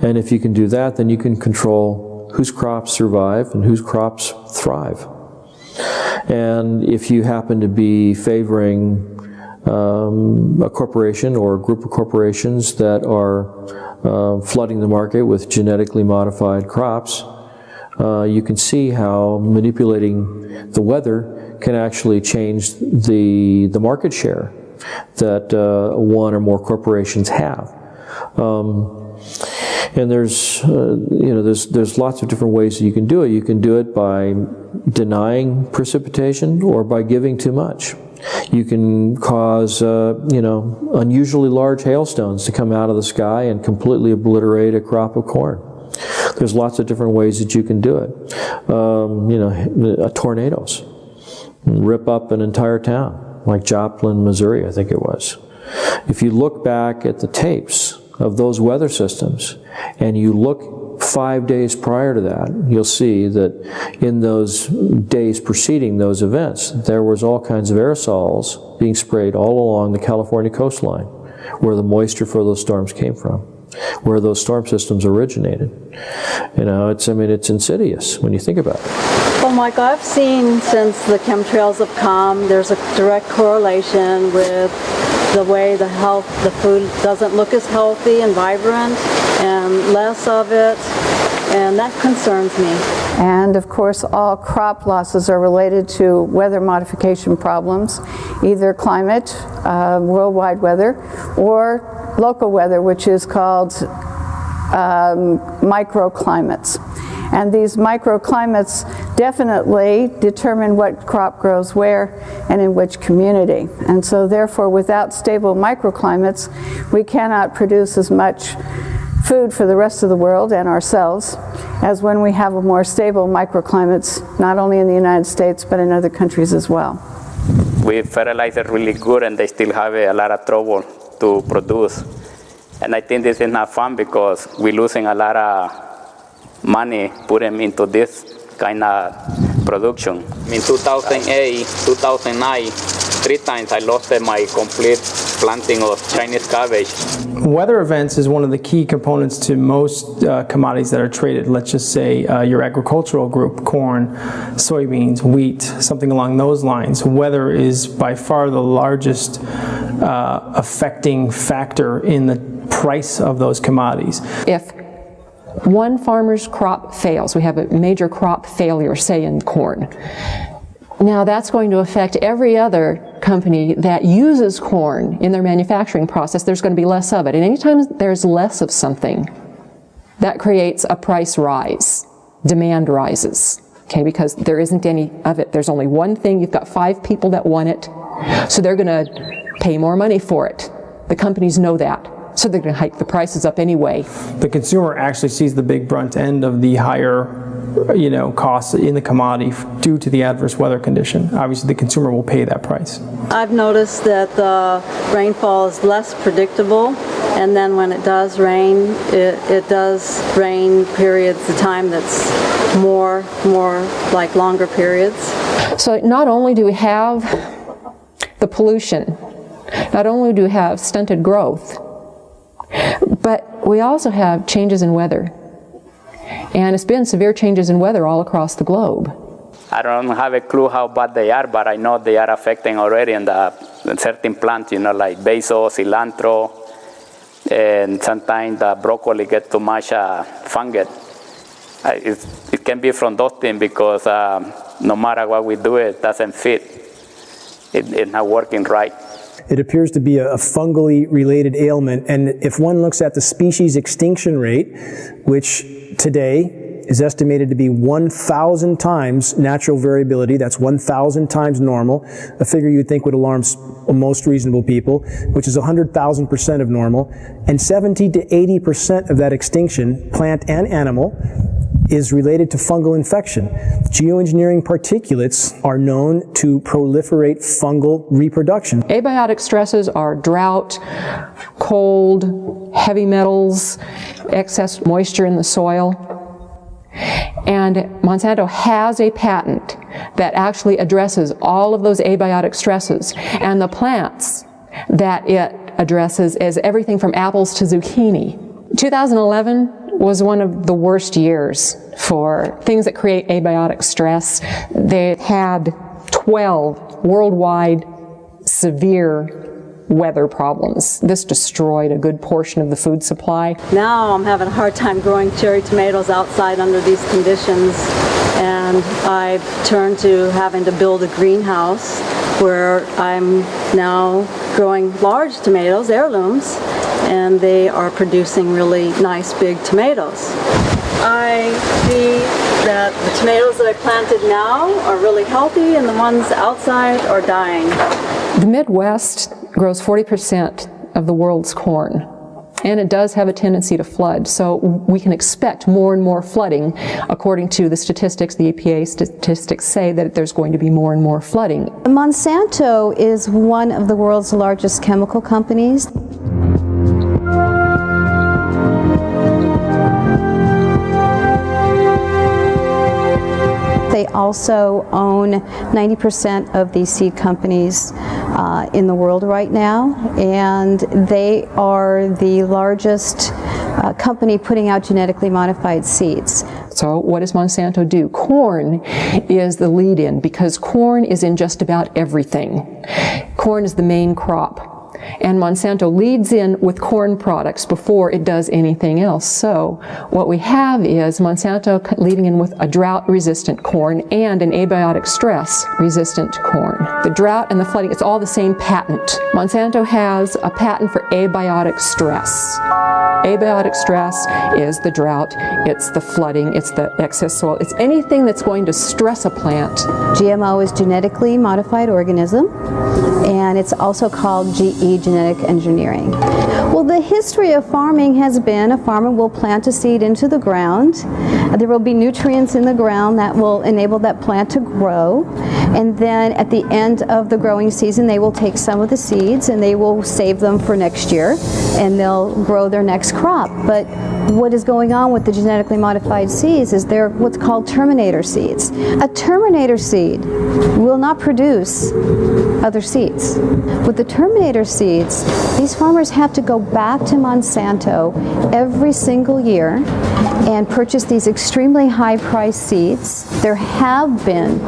And if you can do that, then you can control whose crops survive and whose crops thrive. And if you happen to be favoring a corporation or a group of corporations that are flooding the market with genetically modified crops, you can see how manipulating the weather can actually change the market share that one or more corporations have. And there's lots of different ways that you can do it. You can do it by denying precipitation or by giving too much. You can cause, unusually large hailstones to come out of the sky and completely obliterate a crop of corn. There's lots of different ways that you can do it. Tornadoes rip up an entire town, like Joplin, Missouri, I think it was. If you look back at the tapes of those weather systems and you look 5 days prior to that, you'll see that in those days preceding those events, there was all kinds of aerosols being sprayed all along the California coastline, where the moisture for those storms came from, where those storm systems originated. It's insidious when you think about it. Well, Mike, I've seen since the chemtrails have come, there's a direct correlation with the way the food doesn't look as healthy and vibrant, and less of it, and that concerns me. And of course, all crop losses are related to weather modification problems, either climate, worldwide weather, or local weather, which is called microclimates. And these microclimates definitely determine what crop grows where and in which community. And so therefore, without stable microclimates, we cannot produce as much food for the rest of the world and ourselves as when we have a more stable microclimates, not only in the United States, but in other countries as well. We fertilize it really good, and they still have a lot of trouble to produce. And I think this is not fun because we're losing a lot of money put them into this kind of production. In 2008, 2009, 3 times I lost my complete planting of Chinese cabbage. Weather events is one of the key components to most commodities that are traded. Let's just say your agricultural group, corn, soybeans, wheat, something along those lines. Weather is by far the largest affecting factor in the price of those commodities. If one farmer's crop fails, we have a major crop failure, say in corn, now that's going to affect every other company that uses corn in their manufacturing process. There's going to be less of it. And anytime there's less of something, that creates a price rise. Demand rises, okay, because there isn't any of it. There's only one thing. You've got 5 people that want it, so they're going to pay more money for it. The companies know that. So they're going to hike the prices up anyway. The consumer actually sees the big brunt end of the higher, costs in the commodity due to the adverse weather condition. Obviously, the consumer will pay that price. I've noticed that the rainfall is less predictable, and then when it does rain, it does rain periods of time that's more like longer periods. So not only do we have the pollution, not only do we have stunted growth, but we also have changes in weather. And it's been severe changes in weather all across the globe. I don't have a clue how bad they are, but I know they are affecting already in certain plants, like basil, cilantro, and sometimes the broccoli gets too much fungus. It can be from those things because no matter what we do, it doesn't fit. It's not working right. It appears to be a fungally related ailment, and if one looks at the species extinction rate, which today is estimated to be 1,000 times natural variability, that's 1,000 times normal, a figure you'd think would alarm most reasonable people, which is 100,000% of normal, and 70 to 80% of that extinction, plant and animal, is related to fungal infection. Geoengineering particulates are known to proliferate fungal reproduction. Abiotic stresses are drought, cold, heavy metals, excess moisture in the soil. And Monsanto has a patent that actually addresses all of those abiotic stresses. And the plants that it addresses is everything from apples to zucchini. 2011 was one of the worst years for things that create abiotic stress. They had 12 worldwide severe weather problems. This destroyed a good portion of the food supply. Now I'm having a hard time growing cherry tomatoes outside under these conditions, and I've turned to having to build a greenhouse where I'm now growing large tomatoes, heirlooms, and they are producing really nice big tomatoes. I see that the tomatoes that I planted now are really healthy and the ones outside are dying. The Midwest grows 40% of the world's corn, and it does have a tendency to flood, so we can expect more and more flooding. According to the statistics, the EPA statistics say that there's going to be more and more flooding. Monsanto is one of the world's largest chemical companies. They also own 90% of the seed companies in the world right now, and they are the largest company putting out genetically modified seeds. So what does Monsanto do? Corn is the lead-in because corn is in just about everything. Corn is the main crop. And Monsanto leads in with corn products before it does anything else. So what we have is Monsanto leading in with a drought-resistant corn and an abiotic stress-resistant corn. The drought and the flooding, it's all the same patent. Monsanto has a patent for abiotic stress. Abiotic stress is the drought, it's the flooding, it's the excess soil, it's anything that's going to stress a plant. GMO is genetically modified organism, and it's also called GE, genetic engineering. Well, the history of farming has been a farmer will plant a seed into the ground. There will be nutrients in the ground that will enable that plant to grow, and then at the end of the growing season they will take some of the seeds and they will save them for next year, and they'll grow their next crop. But what is going on with the genetically modified seeds is they're what's called terminator seeds. A terminator seed will not produce other seeds. With the terminator seeds, these farmers have to go back to Monsanto every single year and purchase these extremely high-priced seeds. There have been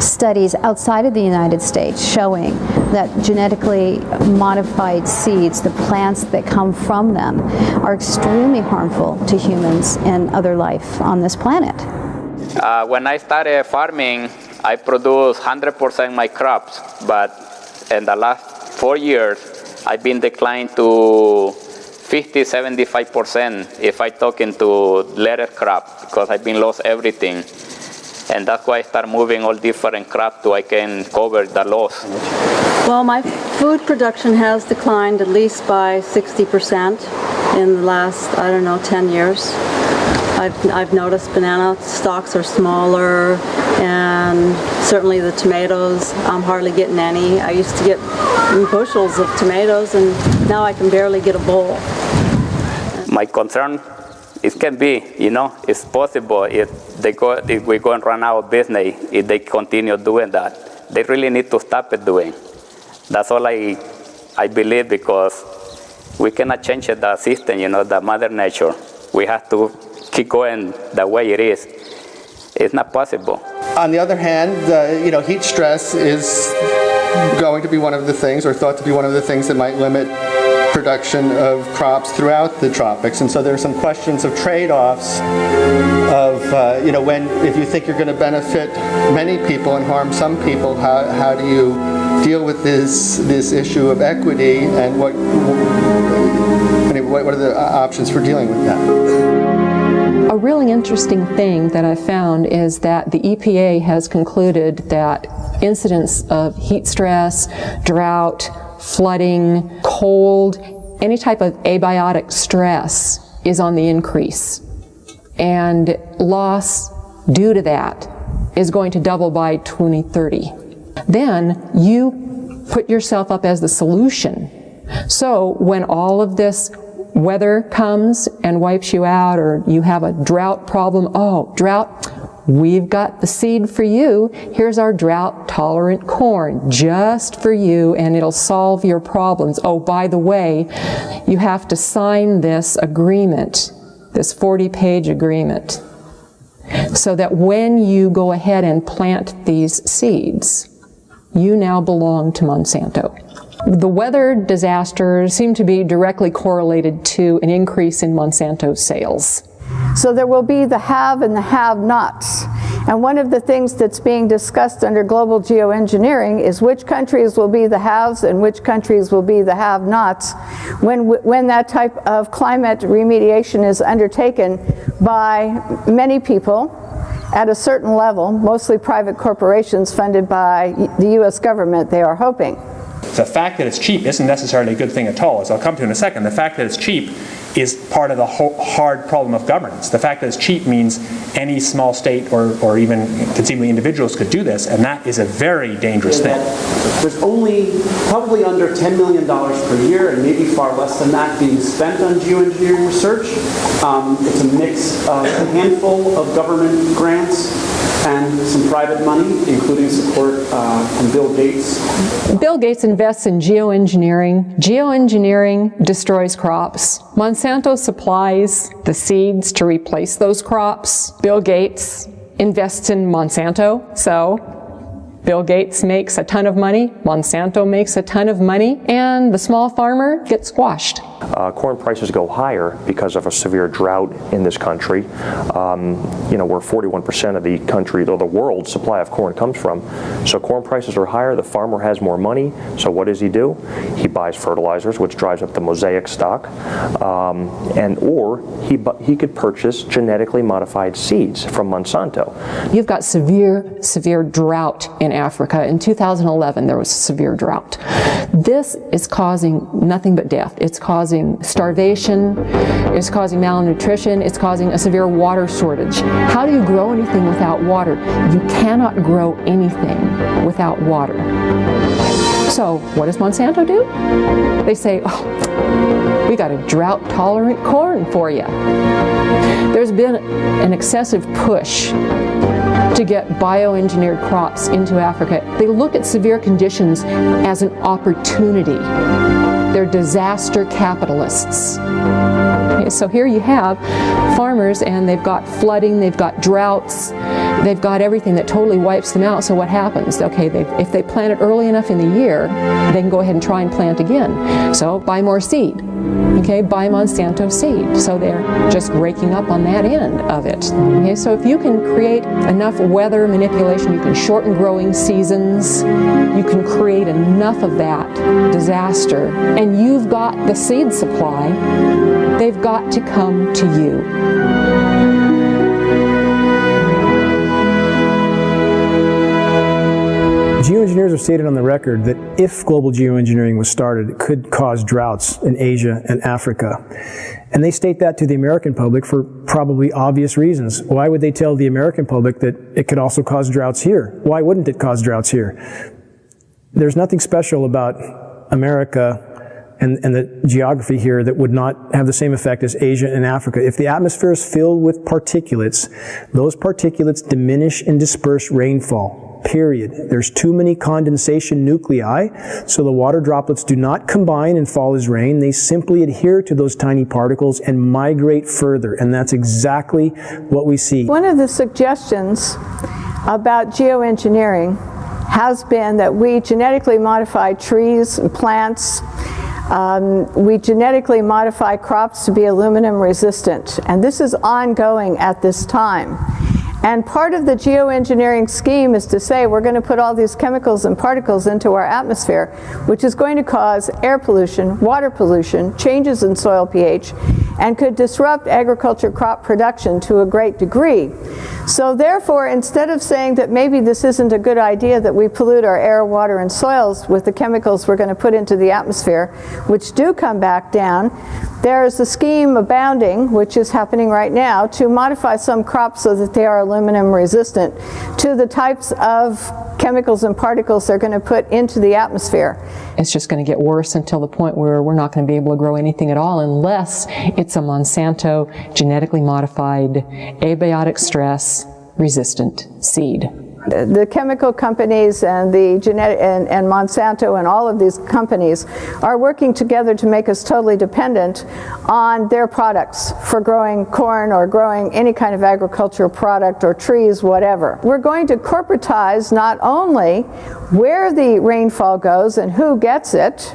studies outside of the United States showing that genetically modified seeds, the plants that come from them, are extremely harmful to humans and other life on this planet. When I started farming, I produced 100% my crops, but in the last 4 years, I've been declined to 50–75% if I talk into lettuce crop, because I've been lost everything. And that's why I start moving all different crops so I can cover the loss. Well, my food production has declined at least by 60% in the last, 10 years. I've noticed banana stalks are smaller, and certainly the tomatoes, I'm hardly getting any. I used to get bushels of tomatoes, and now I can barely get a bowl. My concern, it can be, it's possible if we're going to run out of business, if they continue doing that. They really need to stop it doing. That's all I believe, because we cannot change the system, the mother nature. We have to keep going the way it is. It's not possible. On the other hand, heat stress is going to be one of the things, or thought to be one of the things, that might limit production of crops throughout the tropics. And so there are some questions of trade-offs of, if you think you're going to benefit many people and harm some people, how do you deal with this issue of equity, and what are the options for dealing with that? A really interesting thing that I found is that the EPA has concluded that incidents of heat stress, drought, flooding, cold, any type of abiotic stress is on the increase. And loss due to that is going to double by 2030. Then you put yourself up as the solution. So when all of this weather comes and wipes you out, or you have a drought problem, drought, we've got the seed for you. Here's our drought-tolerant corn, just for you, and it'll solve your problems. Oh, by the way, you have to sign this agreement, this 40-page agreement, so that when you go ahead and plant these seeds, you now belong to Monsanto. The weather disasters seem to be directly correlated to an increase in Monsanto sales. So there will be the have and the have-nots. And one of the things that's being discussed under global geoengineering is which countries will be the haves and which countries will be the have-nots when that type of climate remediation is undertaken by many people at a certain level, mostly private corporations funded by the U.S. government, they are hoping. The fact that it's cheap isn't necessarily a good thing at all, as I'll come to in a second. The fact that it's cheap is part of the hard problem of governance. The fact that it's cheap means any small state or even conceivably individuals could do this, and that is a very dangerous thing. There's only probably under $10 million per year, and maybe far less than that, being spent on geoengineering research. It's a mix of a handful of government grants and some private money, including support from Bill Gates. Bill Gates invests in geoengineering. Geoengineering destroys crops. Monsanto supplies the seeds to replace those crops. Bill Gates invests in Monsanto, so Bill Gates makes a ton of money, Monsanto makes a ton of money, and the small farmer gets squashed. Corn prices go higher because of a severe drought in this country, where 41% of the country, or the world's supply of corn comes from. So corn prices are higher, the farmer has more money, so what does he do? He buys fertilizers, which drives up the mosaic stock, or he could purchase genetically modified seeds from Monsanto. You've got severe drought in Africa. In 2011, there was a severe drought. This is causing nothing but death. It's causing starvation, it's causing malnutrition, it's causing a severe water shortage. How do you grow anything without water? You cannot grow anything without water. So what does Monsanto do? They say, oh, we got a drought-tolerant corn for you. There's been an excessive push to get bioengineered crops into Africa. They look at severe conditions as an opportunity. They're disaster capitalists. Okay, so here you have farmers, and they've got flooding, they've got droughts, they've got everything that totally wipes them out. So what happens? Okay, if they plant it early enough in the year, they can go ahead and try and plant again. So buy more seed. Okay, buy Monsanto seed. So they're just raking up on that end of it. Okay, so if you can create enough weather manipulation, you can shorten growing seasons, you can create enough of that disaster, and you've got the seed supply, they've got to come to you. Geoengineers have stated on the record that if global geoengineering was started, it could cause droughts in Asia and Africa. And they state that to the American public for probably obvious reasons. Why would they tell the American public that it could also cause droughts here? Why wouldn't it cause droughts here? There's nothing special about America and the geography here that would not have the same effect as Asia and Africa. If the atmosphere is filled with particulates, those particulates diminish and disperse rainfall. Period. There's too many condensation nuclei, so the water droplets do not combine and fall as rain. They simply adhere to those tiny particles and migrate further, and that's exactly what we see. One of the suggestions about geoengineering has been that we genetically modify trees and plants. We genetically modify crops to be aluminum resistant, and this is ongoing at this time. And part of the geoengineering scheme is to say we're going to put all these chemicals and particles into our atmosphere, which is going to cause air pollution, water pollution, changes in soil pH, and could disrupt agriculture crop production to a great degree. So therefore, instead of saying that maybe this isn't a good idea that we pollute our air, water, and soils with the chemicals we're going to put into the atmosphere, which do come back down, there is a scheme abounding, which is happening right now, to modify some crops so that they are aluminum resistant to the types of chemicals and particles they're going to put into the atmosphere. It's just going to get worse until the point where we're not going to be able to grow anything at all unless it's a Monsanto genetically modified abiotic stress resistant seed. The chemical companies and the and Monsanto and all of these companies are working together to make us totally dependent on their products for growing corn or growing any kind of agricultural product or trees, whatever. We're going to corporatize not only where the rainfall goes and who gets it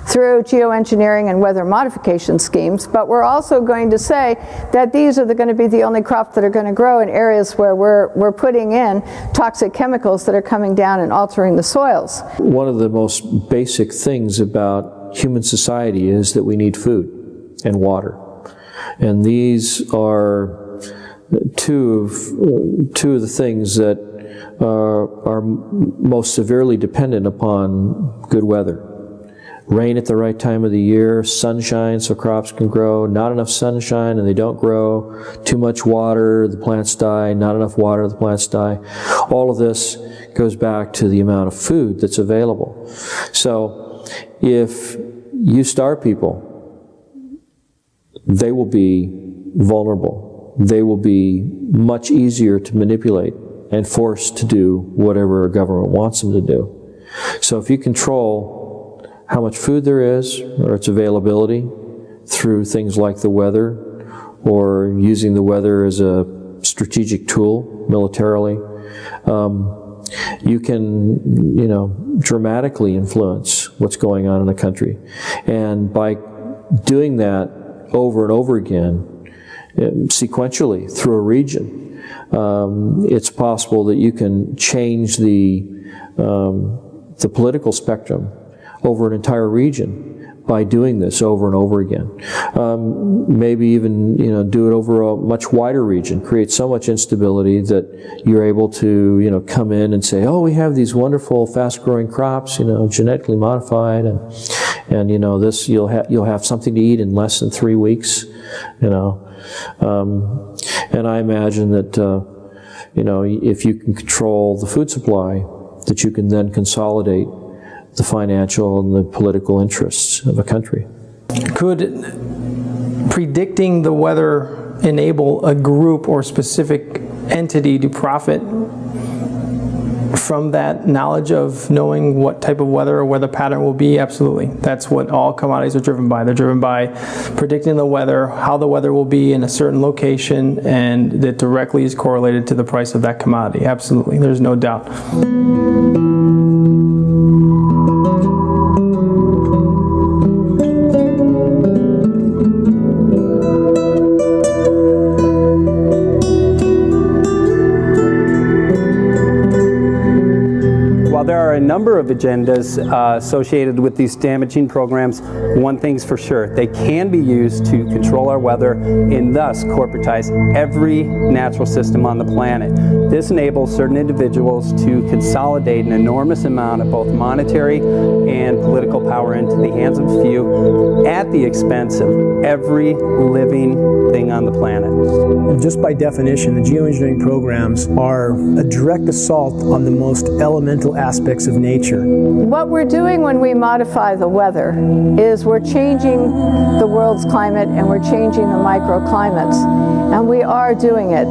through geoengineering and weather modification schemes, but we're also going to say that these are going to be the only crops that are going to grow in areas where we're putting in toxic chemicals that are coming down and altering the soils. One of the most basic things about human society is that we need food and water. And these are two of the things that are most severely dependent upon good weather. Rain at the right time of the year, sunshine so crops can grow, not enough sunshine and they don't grow, too much water, the plants die, not enough water, the plants die. All of this goes back to the amount of food that's available. So if you starve people, they will be vulnerable. They will be much easier to manipulate and forced to do whatever a government wants them to do. So if you control how much food there is, or its availability, through things like the weather, or using the weather as a strategic tool militarily, you can, dramatically influence what's going on in a country. And by doing that over and over again, sequentially through a region, it's possible that you can change the political spectrum over an entire region by doing this over and over again. Maybe even do it over a much wider region, create so much instability that you're able to come in and say, oh, we have these wonderful fast-growing crops, genetically modified, and this you'll have something to eat in less than 3 weeks, and I imagine that if you can control the food supply, that you can then consolidate the financial and the political interests of a country. Could predicting the weather enable a group or specific entity to profit from that knowledge of knowing what type of weather or weather pattern will be? Absolutely. That's what all commodities are driven by. They're driven by predicting the weather, how the weather will be in a certain location, and that directly is correlated to the price of that commodity. Absolutely. There's no doubt. A number of agendas associated with these damaging programs. One thing's for sure, they can be used to control our weather and thus corporatize every natural system on the planet. This enables certain individuals to consolidate an enormous amount of both monetary and political power into the hands of a few at the expense of every living thing on the planet. Just by definition, the geoengineering programs are a direct assault on the most elemental aspects of nature. What we're doing when we modify the weather is we're changing the world's climate and we're changing the microclimates, and we are doing it.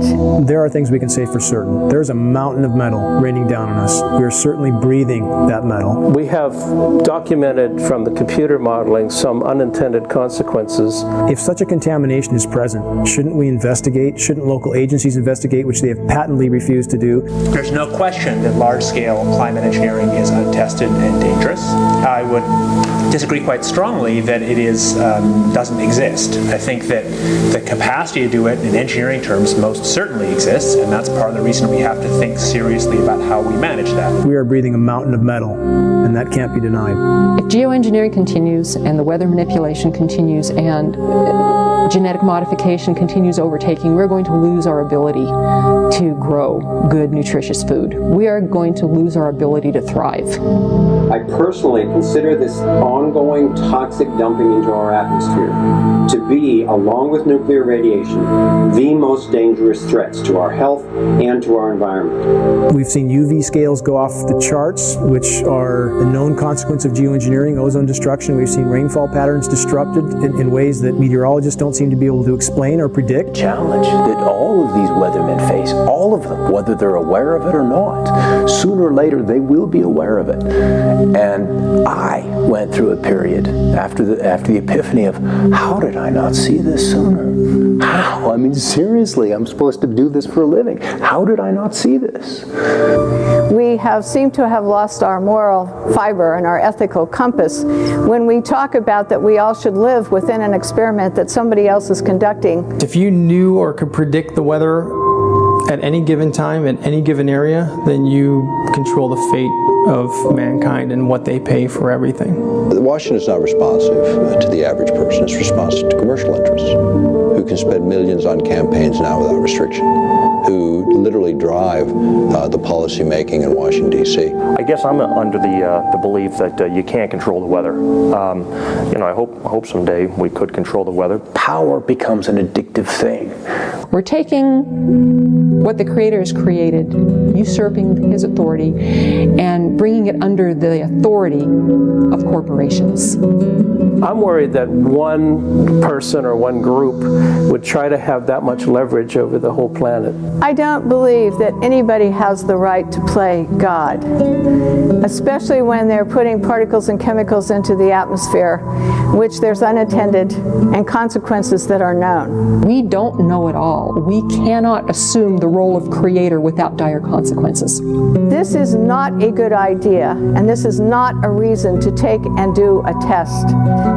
There are things we can say for certain. There's a mountain of metal raining down on us. We are certainly breathing that metal. We have documented from the computer modeling some unintended consequences. If such a contamination is present, shouldn't we investigate? Shouldn't local agencies investigate, which they have patently refused to do? There's no question that large-scale climate engineering is untested and dangerous. I would disagree quite strongly that it is doesn't exist. I think that the capacity to do it in engineering terms most certainly exists, and that's part of the reason we have to think seriously about how we manage that. We are breathing a mountain of metal, and that can't be denied. If geoengineering continues and the weather manipulation continues and genetic modification continues overtaking, we're going to lose our ability to grow good, nutritious food. We are going to lose our ability to thrive. I personally consider this ongoing toxic dumping into our atmosphere to be, along with nuclear radiation, the most dangerous threats to our health and to our environment. We've seen UV scales go off the charts, which are a known consequence of geoengineering, ozone destruction. We've seen rainfall patterns disrupted in ways that meteorologists don't seem to be able to explain or predict. Challenge that all of these weathermen face, all of them, whether they're aware of it or not, sooner or later they will be aware of it. And I went through a period after the epiphany of, how did I not see this sooner? How? I mean, seriously, I'm supposed to do this for a living. How did I not see this? We seem to have lost our moral fiber and our ethical compass when we talk about that we all should live within an experiment that somebody else is conducting. If you knew or could predict the weather at any given time, in any given area, then you control the fate of mankind and what they pay for everything. Washington is not responsive to the average person. It's responsive to commercial interests who can spend millions on campaigns now without restriction, who literally drive the policy making in Washington, D.C. I guess I'm under the belief that you can't control the weather. You know, I hope someday we could control the weather. Power becomes an addictive thing. We're taking what the Creator has created, usurping His authority, and bringing it under the authority of corporations. I'm worried that one person or one group would try to have that much leverage over the whole planet. I don't believe that anybody has the right to play God, especially when they're putting particles and chemicals into the atmosphere, which there's unintended and consequences that are known. We don't know it all. We cannot assume the role of Creator without dire consequences. This is not a good idea, and this is not a reason to take and do a test.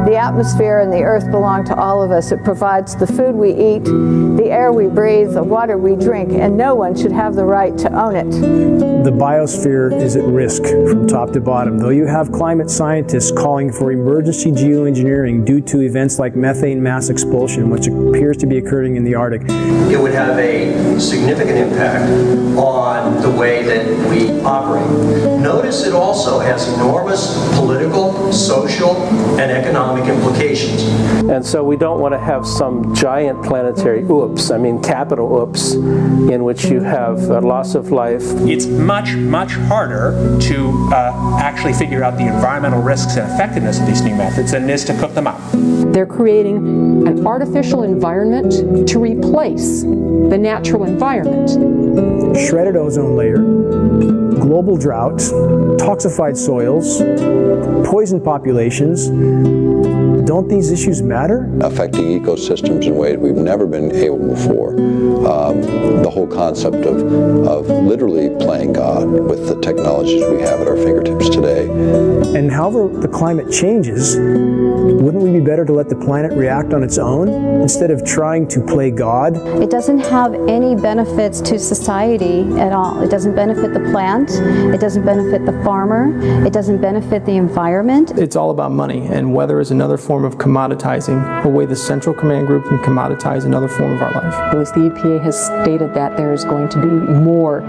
The atmosphere and the earth belong to all of us. It provides the food we eat, the air we breathe, the water we drink, and no one should have the right to own it. The biosphere is at risk from top to bottom. Though you have climate scientists calling for emergency geoengineering due to events like methane mass expulsion, which appears to be occurring in the Arctic. It would have a significant impact on the way that we operate. Notice it also has enormous political, social, and economic implications. And so we don't want to have some giant planetary oops, I mean capital oops, in which you have a loss of life. It's much, much harder to actually figure out the environmental risks and effectiveness of these new methods than it is to cook them up. They're creating an artificial environment to replace the natural environment. Shredded ozone layer, global drought, toxified soils, poison populations. Don't these issues matter? Affecting ecosystems in ways we've never been able before. The whole concept of literally playing God with the technologies we have at our fingertips today. And however the climate changes, wouldn't we be better to let the planet react on its own instead of trying to play God? It doesn't have any benefits to society at all. It doesn't benefit the plant, it doesn't benefit the farmer, it doesn't benefit the environment. It's all about money, and weather is another form of commoditizing, a way the Central Command Group can commoditize another form of our life. The EPA has stated that there is going to be more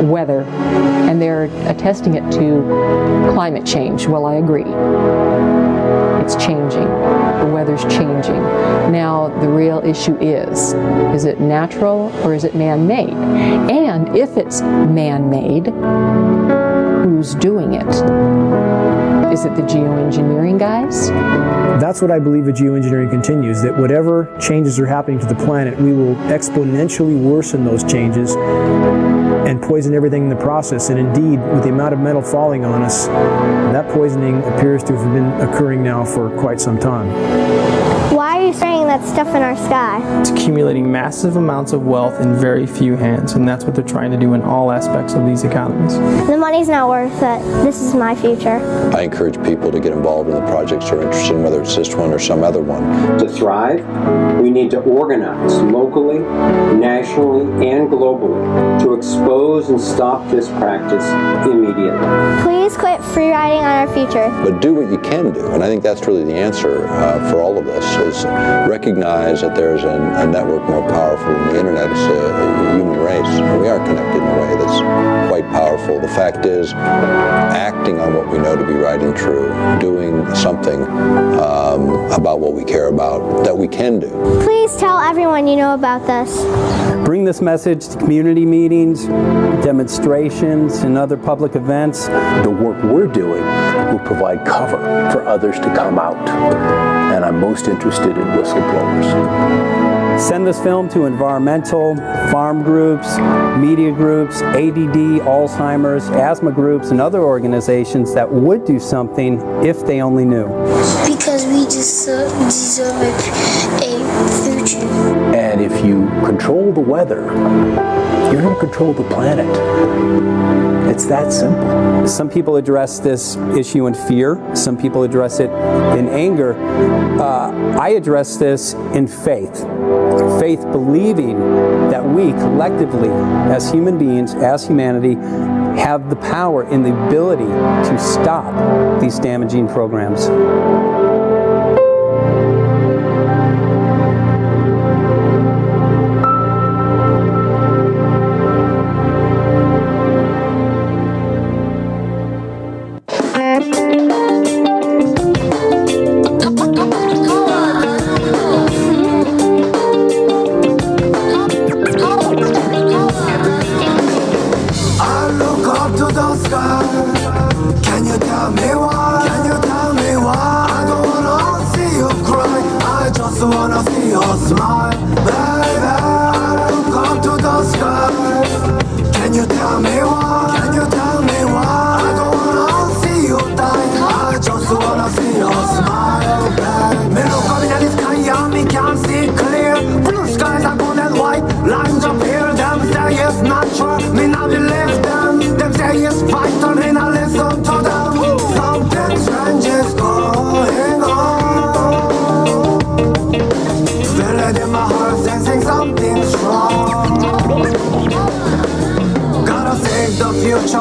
weather, and they're attesting it to climate change. Well, I agree. It's changing. The weather's changing. Now, the real issue is it natural or is it man-made? And if it's man-made, who's doing it? Is it the geoengineering guys? That's what I believe the geoengineering continues, that whatever changes are happening to the planet, we will exponentially worsen those changes and poison everything in the process. And indeed, with the amount of metal falling on us, that poisoning appears to have been occurring now for quite some time. Why are you spraying that stuff in our sky? It's accumulating massive amounts of wealth in very few hands, and that's what they're trying to do in all aspects of these economies. The money's not worth it. This is my future. I encourage people to get involved in the projects they're interested in, whether it's this one or some other one. To thrive, we need to organize locally, nationally, and globally to expose and stop this practice immediately. Please quit free riding on our future. But do what you can do, and I think that's really the answer for all of this, is recognize that there's a network more powerful than the internet. It's a human race. We are connected in a way that's quite powerful. The fact is, acting on what we know to be right and true, doing something about what we care about that we can do. Please tell everyone you know about this. Bring this message to community meetings, demonstrations, and other public events. The work we're doing will provide cover for others to come out. And I'm most interested in whistleblowers. Send this film to environmental, farm groups, media groups, ADD, Alzheimer's, asthma groups, and other organizations that would do something if they only knew. Because we deserve a future. And if you control the weather, you're going to control the planet. It's that simple. Some people address this issue in fear. Some people address it in anger. I address this in faith. Faith believing that we collectively, as human beings, as humanity, have the power and the ability to stop these damaging programs.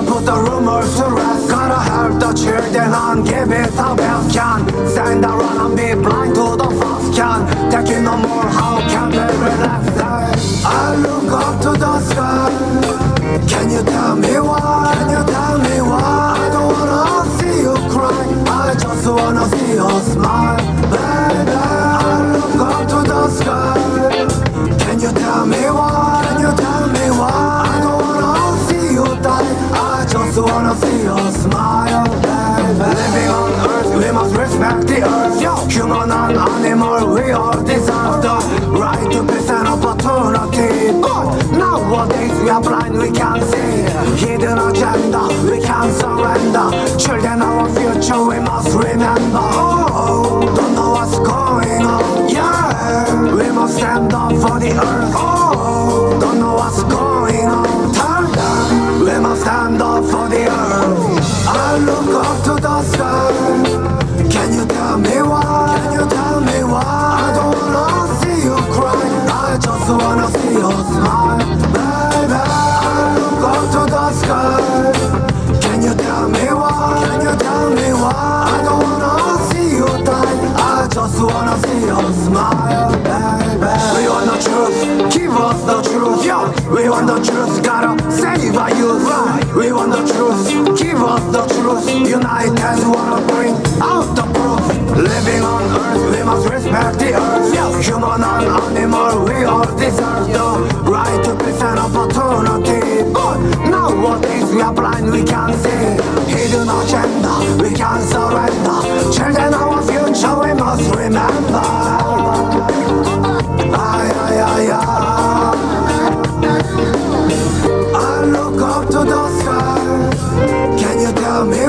Put the rumors to rest. Gotta help the children and give it the best can. Stand around and be blind to the fast can. Taking no more, how can they relax? I look up to the sky. Can you tell me why? Can you tell me why? I don't wanna see you cry. I just wanna see you smile, baby. I look up to the sky. Can you tell me why? Can you tell me why? I don't wanna see you die. I just wanna see you smile, baby. Living on earth, we must respect the earth. Yo, human and animal, we all deserve the right to peace and opportunity. But nowadays we are blind, we can't see. Hidden agenda, we can't surrender. Children, our future, we must remember. Oh, don't know what's going on. Yeah, we must stand up for the earth. Oh, don't know what's going on. Turn down, we must stand up for the earth. I look up to the sky. Can you tell me why? Can you tell me why? I don't wanna see you cry. I just wanna see you smile, baby. I look up to the sky. Can you tell me why? Can you tell me why? I don't wanna see you die. I just wanna see you smile, baby. We want the truth, give us the truth, yo. We want the truth, gotta save our youth. We want the truth, give us the truth. United wanna bring out the proof. Living on earth, we must respect the earth. Human and animal, we all deserve the right to peace and opportunity. But nowadays we are blind, we can't see. Hidden agenda, we can't surrender. Children, our future, we must remember. I look up to the sky. Can you tell me